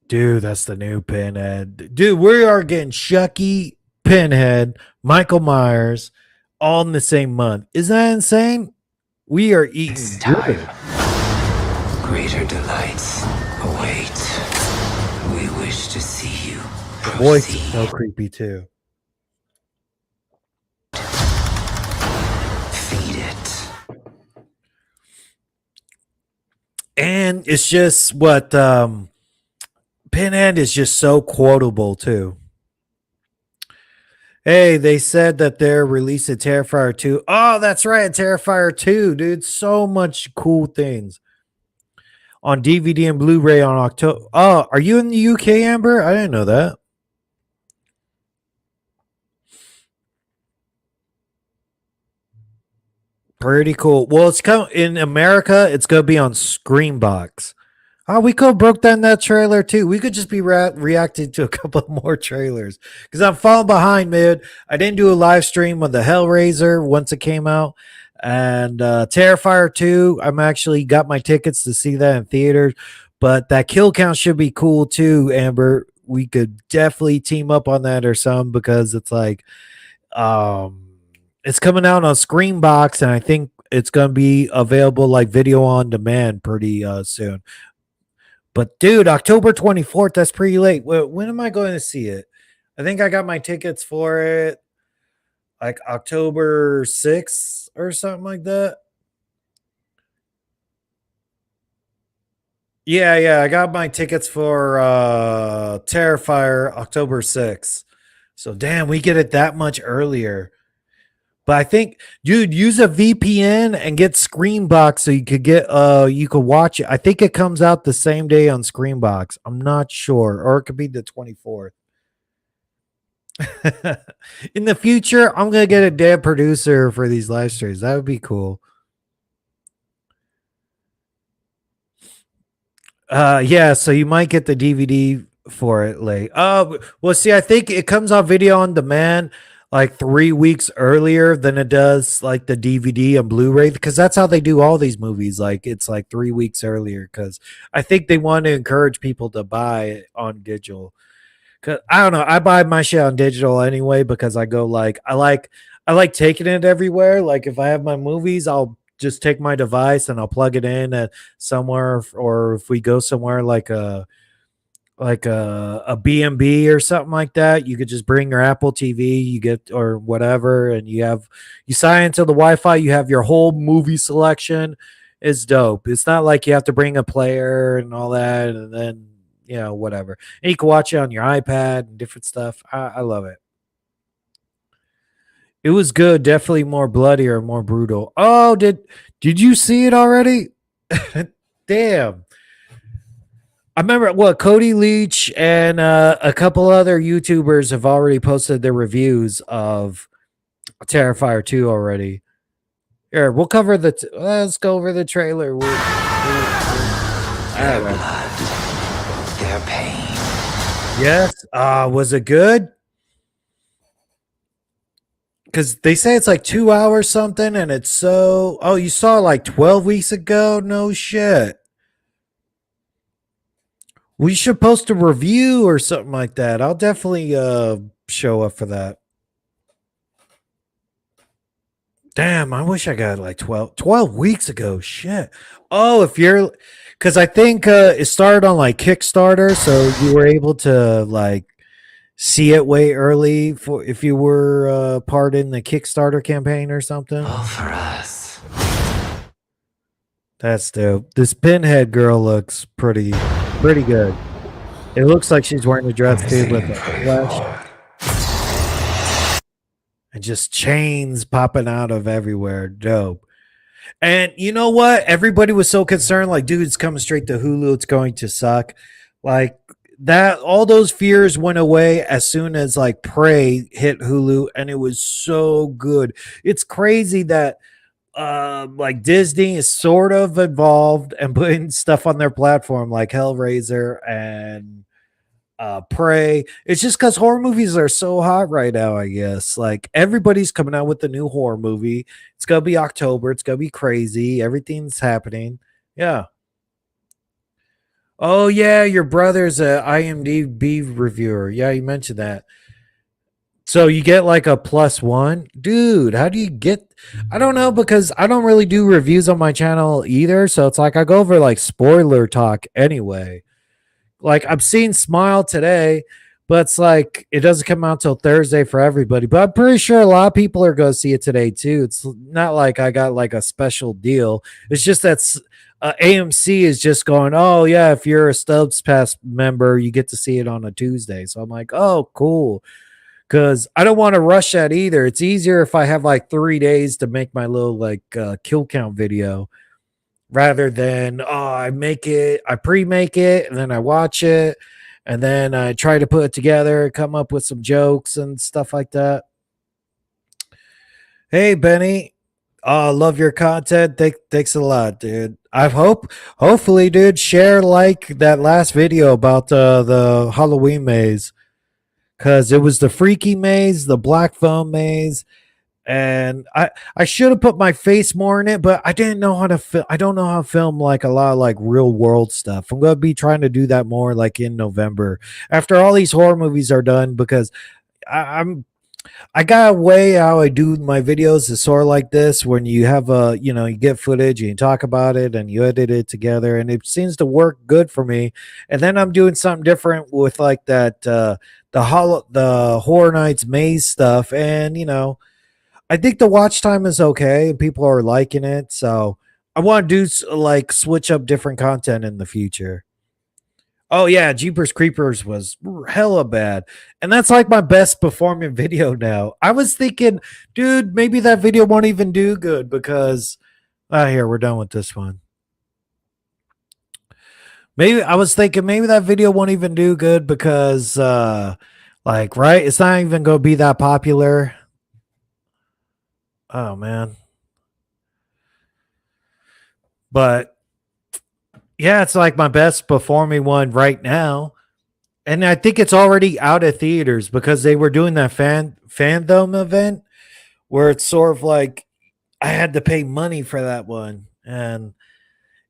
A: Dude, that's the new Pinhead. Dude, we are getting Chucky, Pinhead, Michael Myers, all in the same month. Isn't that insane? We are eating good.
I: Greater delights await. We wish to see you
A: The voice is
I: proceed.
A: so creepy too.
I: Feed it.
A: And it's just what Pinhead is just so quotable too. Hey, they said that they're releasing Terrifier 2. Oh, that's right, Terrifier 2, dude. So much cool things on DVD and Blu-ray on October. Oh, are you in the UK, Amber? I didn't know that. Pretty cool. Well, it's come in America. It's gonna be on Screambox. Oh, we could have broke down that trailer too. We could just be reacting to a couple more trailers because I'm falling behind, man. I didn't do a live stream of the Hellraiser once it came out, and Terrifier 2. I'm actually got my tickets to see that in theaters, but that kill count should be cool too, Amber. We could definitely team up on that or some because it's like, it's coming out on Screambox, and I think it's gonna be available like video on demand pretty soon. But dude, October 24th, that's pretty late. When am I going to see it? I think I got my tickets for it like October 6th or something like that. Yeah, I got my tickets for Terrifier October 6th. So damn, we get it that much earlier. But I think, dude, use a VPN and get Screambox so you could get you could watch it. I think it comes out the same day on Screambox. I'm not sure, or it could be the 24th. In the future, I'm gonna get a damn producer for these live streams. That would be cool. Yeah, so you might get the DVD for it late. Well, see, I think it comes on video on demand like 3 weeks earlier than it does like the DVD and Blu-ray because that's how they do all these movies. Like it's like 3 weeks earlier because I think they want to encourage people to buy it on digital. Cause I don't know, I buy my shit on digital anyway because I go like I like taking it everywhere. Like if I have my movies, I'll just take my device and I'll plug it in at somewhere, or if we go somewhere like a B&B or something like that, you could just bring your Apple TV, you get or whatever, and you sign into the Wi-Fi, you have your whole movie selection. It's dope. It's not like you have to bring a player and all that, and then whatever. And you can watch it on your iPad and different stuff. I love it. It was good, definitely more bloodier, more brutal. Oh, did you see it already? Damn. I remember Cody Leach and a couple other YouTubers have already posted their reviews of Terrifier 2 already. Here, we'll cover let's go over the trailer.
I: Their blood, their pain.
A: Yes. Was it good? Because they say it's like 2 hours something, and it's so. Oh, you saw it like 12 weeks ago? No shit. We should post a review or something like that. I'll definitely show up for that. Damn, I wish I got like 12 weeks ago. Shit. Oh, because I think it started on like Kickstarter, so you were able to like see it way early if you were part in the Kickstarter campaign or something.
I: All for us.
A: That's dope. This Pinhead girl looks pretty good. It looks like she's wearing a dress too with a flash. and just chains popping out of everywhere. Dope. And you know what? Everybody was so concerned, like, dude, it's coming straight to Hulu. It's going to suck. Like that, all those fears went away as soon as like Prey hit Hulu, and it was so good. It's crazy that like Disney is sort of involved and putting stuff on their platform like Hellraiser and Prey. It's just because horror movies are so hot right now, I guess. Like everybody's coming out with a new horror movie. It's gonna be October. It's gonna be crazy. Everything's happening. Yeah. Oh yeah, your brother's a IMDb reviewer. Yeah, you mentioned that. So you get like a +1, dude. How do you get? I don't know because I don't really do reviews on my channel either. So it's like I go over like spoiler talk anyway. Like I'm seeing Smile today, but it's like it doesn't come out till Thursday for everybody. But I'm pretty sure a lot of people are going to see it today too. It's not like I got like a special deal. It's just that AMC is just going, oh yeah, if you're a Stubbs Pass member, you get to see it on a Tuesday. So I'm like, oh cool, because I don't want to rush that either. It's easier if I have like 3 days to make my little like kill count video rather than I pre-make it and then I watch it and then I try to put it together, come up with some jokes and stuff like that. Hey Benny, love your content. Thanks a lot, dude. Hopefully, dude, share like that last video about the Halloween maze, because it was the freaky maze, the black foam maze. And I should have put my face more in it, but I didn't know how to I don't know how to film like a lot of like real world stuff. I'm going to be trying to do that more like in November after all these horror movies are done, because I got a way how I do my videos is sort of like this, when you have you get footage and you talk about it and you edit it together, and it seems to work good for me. And then I'm doing something different with like that, the Horror Nights maze stuff. And, I think the watch time is okay and people are liking it. So I want to do like switch up different content in the future. Oh yeah, Jeepers Creepers was hella bad. And that's like my best performing video now. I was thinking, dude, maybe that video won't even do good because here, we're done with this one. Maybe I was thinking maybe that video won't even do good because like, right? It's not even gonna be that popular. Oh man. But yeah, it's like my best performing one right now. And I think it's already out of theaters because they were doing that fandom event where it's sort of like I had to pay money for that one. And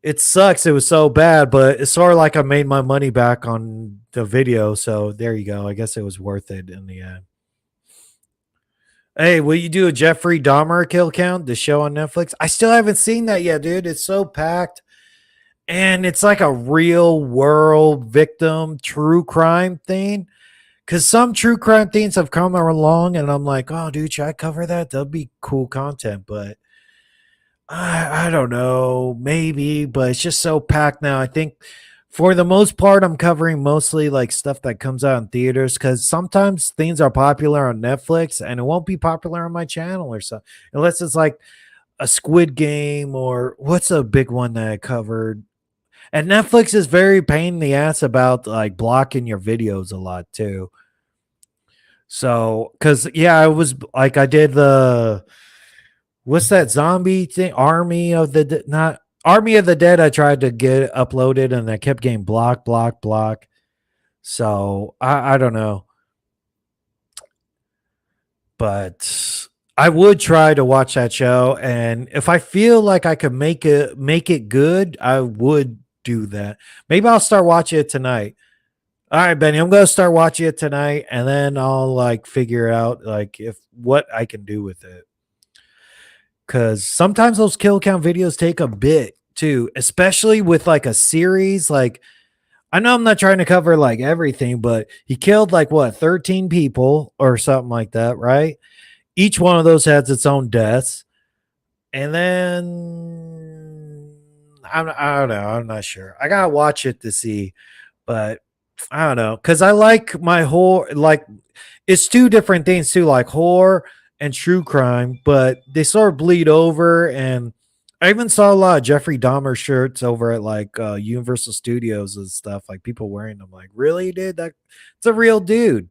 A: it sucks. It was so bad, but it's sort of like I made my money back on the video. So there you go. I guess it was worth it in the end. Hey, will you do a Jeffrey Dahmer kill count, the show on Netflix? I still haven't seen that yet, dude. It's so packed. And it's like a real world victim true crime thing. Because some true crime things have come along and I'm like, oh, dude, should I cover that? That'd be cool content. But I don't know. Maybe. But it's just so packed now. I think for the most part, I'm covering mostly like stuff that comes out in theaters, because sometimes things are popular on Netflix and it won't be popular on my channel or something. Unless it's like a Squid Game, or what's a big one that I covered? And Netflix is very pain in the ass about like blocking your videos a lot too. So, because yeah, I was like, I did what's that zombie thing? Army of the Dead. I tried to get uploaded and I kept getting block. So I don't know, but I would try to watch that show, and if I feel like I could make it good, I would do that. Maybe I'll start watching it tonight. All right, Benny, I'm gonna start watching it tonight, and then I'll like figure out like what I can do with it. Because sometimes those kill count videos take a bit too, especially with like a series. Like, I know I'm not trying to cover like everything, but he killed like 13 people or something like that, right? Each one of those has its own deaths. And then I don't know. I'm not sure. I gotta watch it to see, but I don't know. Cause I like my horror, like it's two different things too, like horror and true crime, but they sort of bleed over. And I even saw a lot of Jeffrey Dahmer shirts over at like Universal Studios and stuff, like people wearing them. Like, really, dude? That it's a real dude.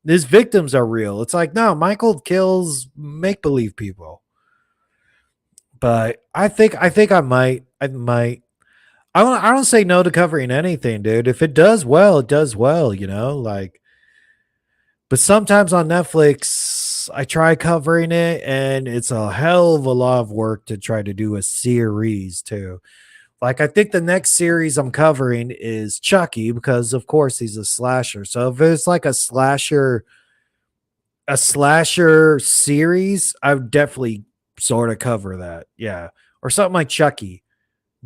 A: His victims are real. It's like, no, Michael kills make believe people. But I might. I don't say no to covering anything, dude. If it does well, it does well, you know, like. But sometimes on Netflix, I try covering it, and it's a hell of a lot of work to try to do a series too. Like, I think the next series I'm covering is Chucky, because of course he's a slasher. So if it's like a slasher series, I would definitely sort of cover that. Yeah. Or something like Chucky.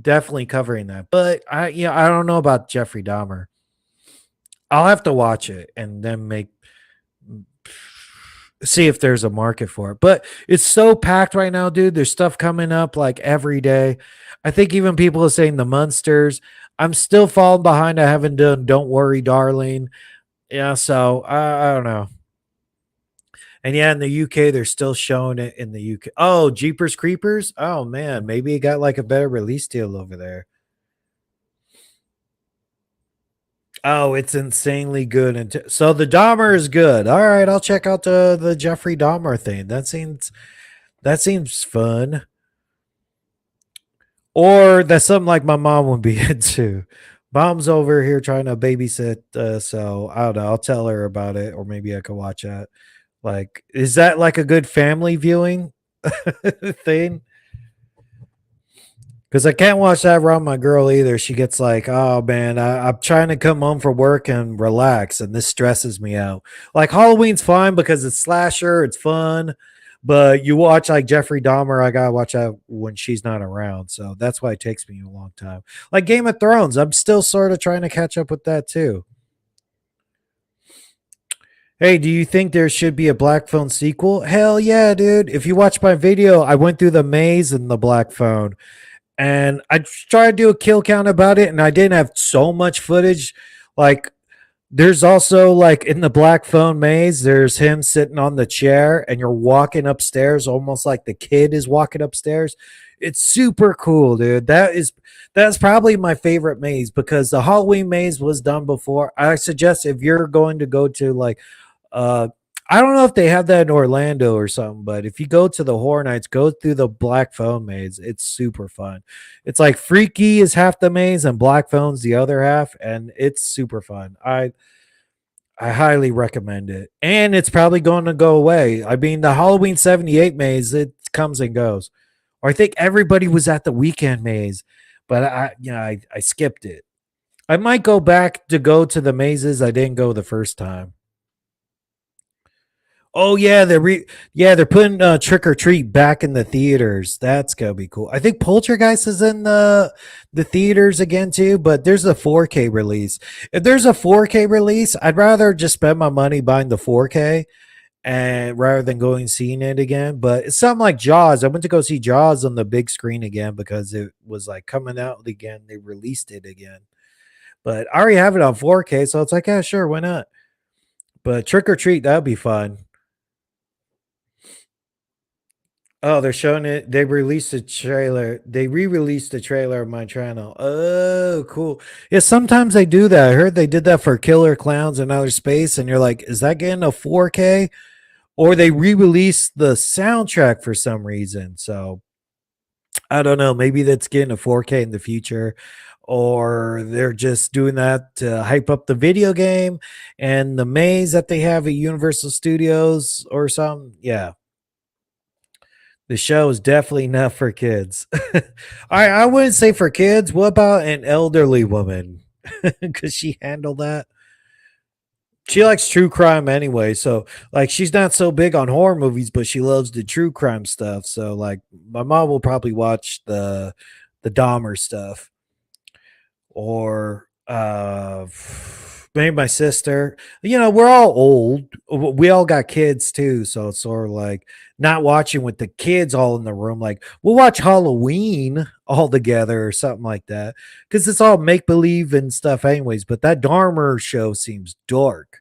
A: Definitely covering that. But I don't know about Jeffrey Dahmer. I'll have to watch it and then see if there's a market for it. But it's so packed right now, dude. There's stuff coming up like every day. I think even people are saying the Munsters. I'm still falling behind. I haven't done Don't Worry, Darling. Yeah, so I don't know. And yeah, in the UK, they're still showing it in the UK. Oh, Jeepers Creepers. Oh man, maybe it got like a better release deal over there. Oh, it's insanely good. And so the Dahmer is good. All right, I'll check out the Jeffrey Dahmer thing. That seems fun. Or that's something like my mom would be into. Mom's over here trying to babysit, so I don't know. I'll tell her about it, or maybe I could watch that. Like, is that like a good family viewing thing? Because I can't watch that around my girl either. She gets like, oh man, I'm trying to come home from work and relax, and this stresses me out. Like, Halloween's fine because it's slasher, it's fun. But you watch like Jeffrey Dahmer, I gotta watch that when she's not around. So that's why it takes me a long time. Like Game of Thrones, I'm still sort of trying to catch up with that too. Hey, do you think there should be a Black Phone sequel? Hell yeah, dude. If you watch my video, I went through the maze in the Black Phone, and I tried to do a kill count about it, and I didn't have so much footage. Like, there's also like in the Black Phone maze, there's him sitting on the chair, and you're walking upstairs almost like the kid is walking upstairs. It's super cool, dude. That's probably my favorite maze, because the Halloween maze was done before. I suggest if you're going to go to like uh I don't know if they have that in Orlando or something, but if you go to the Horror Nights, go through the Black Phone maze. It's super fun. It's like Freaky is half the maze and Black Phone's the other half, and it's super fun. I highly recommend it. And it's probably going to go away. I mean, the Halloween 78 maze, it comes and goes. Or I think everybody was at the weekend maze, but I skipped it. I might go back to go to the mazes I didn't go the first time. Oh yeah, they're putting Trick or Treat back in the theaters. That's gonna be cool. I think Poltergeist is in the theaters again too, but there's a 4K release. If there's a 4K release, I'd rather just spend my money buying the 4K and rather than going seeing it again. But it's something like Jaws. I went to go see Jaws on the big screen again because it was like coming out again. They released it again, but I already have it on 4K, so it's like, yeah, sure, why not? But Trick or Treat, that'd be fun. Oh, they're showing it. They released a trailer. They re-released the trailer on my channel. Oh, cool. Yeah, sometimes they do that. I heard they did that for Killer Clowns in Outer Space, and you're like, is that getting a 4K? Or they re-released the soundtrack for some reason. So I don't know. Maybe that's getting a 4K in the future, or they're just doing that to hype up the video game and the maze that they have at Universal Studios or something. Yeah. The show is definitely not for kids. I wouldn't say for kids. What about an elderly woman? Could she handle that? She likes true crime anyway, so like she's not so big on horror movies, but she loves the true crime stuff. So like my mom will probably watch the Dahmer stuff, or maybe my sister. You know, we're all old. We all got kids too, so it's sort of like not watching with the kids all in the room. Like we'll watch Halloween all together or something like that, because it's all make believe and stuff anyways. But that Dahmer show seems dark.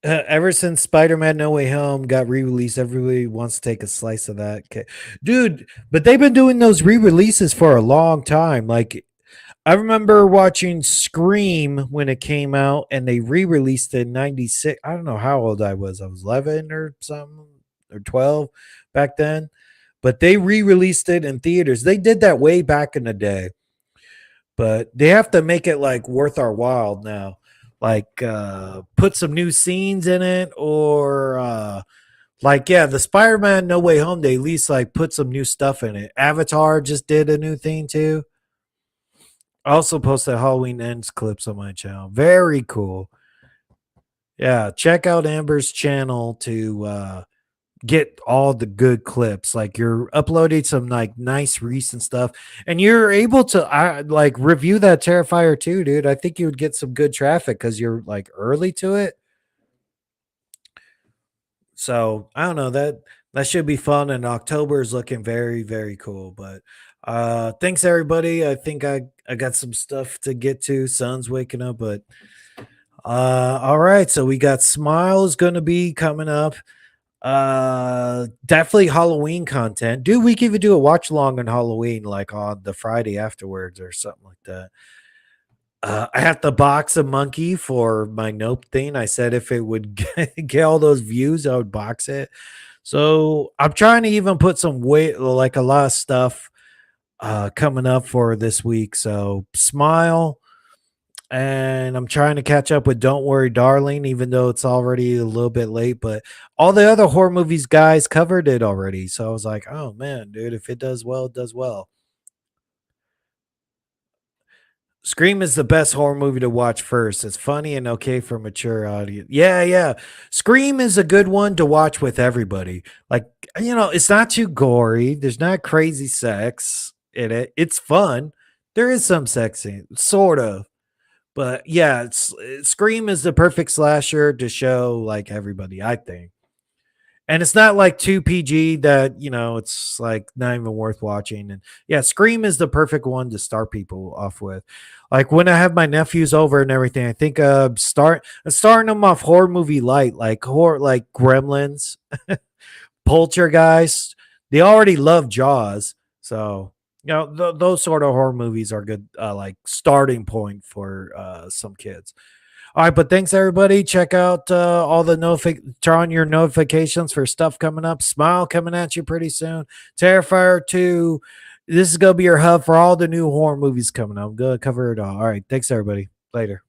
A: Ever since Spider-Man No Way Home got re-released, everybody wants to take a slice of that cake. Dude, but they've been doing those re-releases for a long time. Like, I remember watching Scream when it came out and they re-released it in 96. I don't know how old I was. I was 11 or something, or 12 back then. But they re-released it in theaters. They did that way back in the day. But they have to make it like worth our while now. Like put some new scenes in it, or like, yeah, the Spider-Man No Way Home, they at least like put some new stuff in it. Avatar just did a new thing too. I also posted Halloween Ends clips on my channel. Very cool. Yeah, check out Amber's channel to get all the good clips. Like, you're uploading some like nice recent stuff, and you're able to like review that Terrifier too, dude. I think you would get some good traffic because you're like early to it. So I don't know, that should be fun. And October is looking very, very cool. But thanks everybody. I think I got some stuff to get to. Sun's waking up, but all right. So we got Smile is gonna be coming up. Definitely Halloween content. Dude, we can even do a watch along on Halloween, like on the Friday afterwards or something like that. I have to box a monkey for my Nope thing. I said if it would get all those views, I would box it. So I'm trying to even put some weight, like a lot of stuff coming up for this week. So Smile, and I'm trying to catch up with Don't Worry Darling, even though it's already a little bit late. But all the other horror movies guys covered it already. So I was like, oh man, dude, if it does well, it does well. Scream is the best horror movie to watch first. It's funny and okay for mature audience. Yeah. Scream is a good one to watch with everybody. Like, it's not too gory. There's not crazy sex in it. It's fun. There is some sex in it, sort of. But yeah, Scream is the perfect slasher to show like everybody, I think. And it's not like too PG that, it's like not even worth watching. And yeah, Scream is the perfect one to start people off with. Like when I have my nephews over and everything, I think starting them off horror movie light, like Gremlins, Poltergeist. They already love Jaws. So, those sort of horror movies are good, like starting point for some kids. All right, but thanks everybody. Check out all the turn on your notifications for stuff coming up. Smile coming at you pretty soon. Terrifier 2. This is gonna be your hub for all the new horror movies coming up. I'm gonna cover it all. All right, thanks everybody. Later.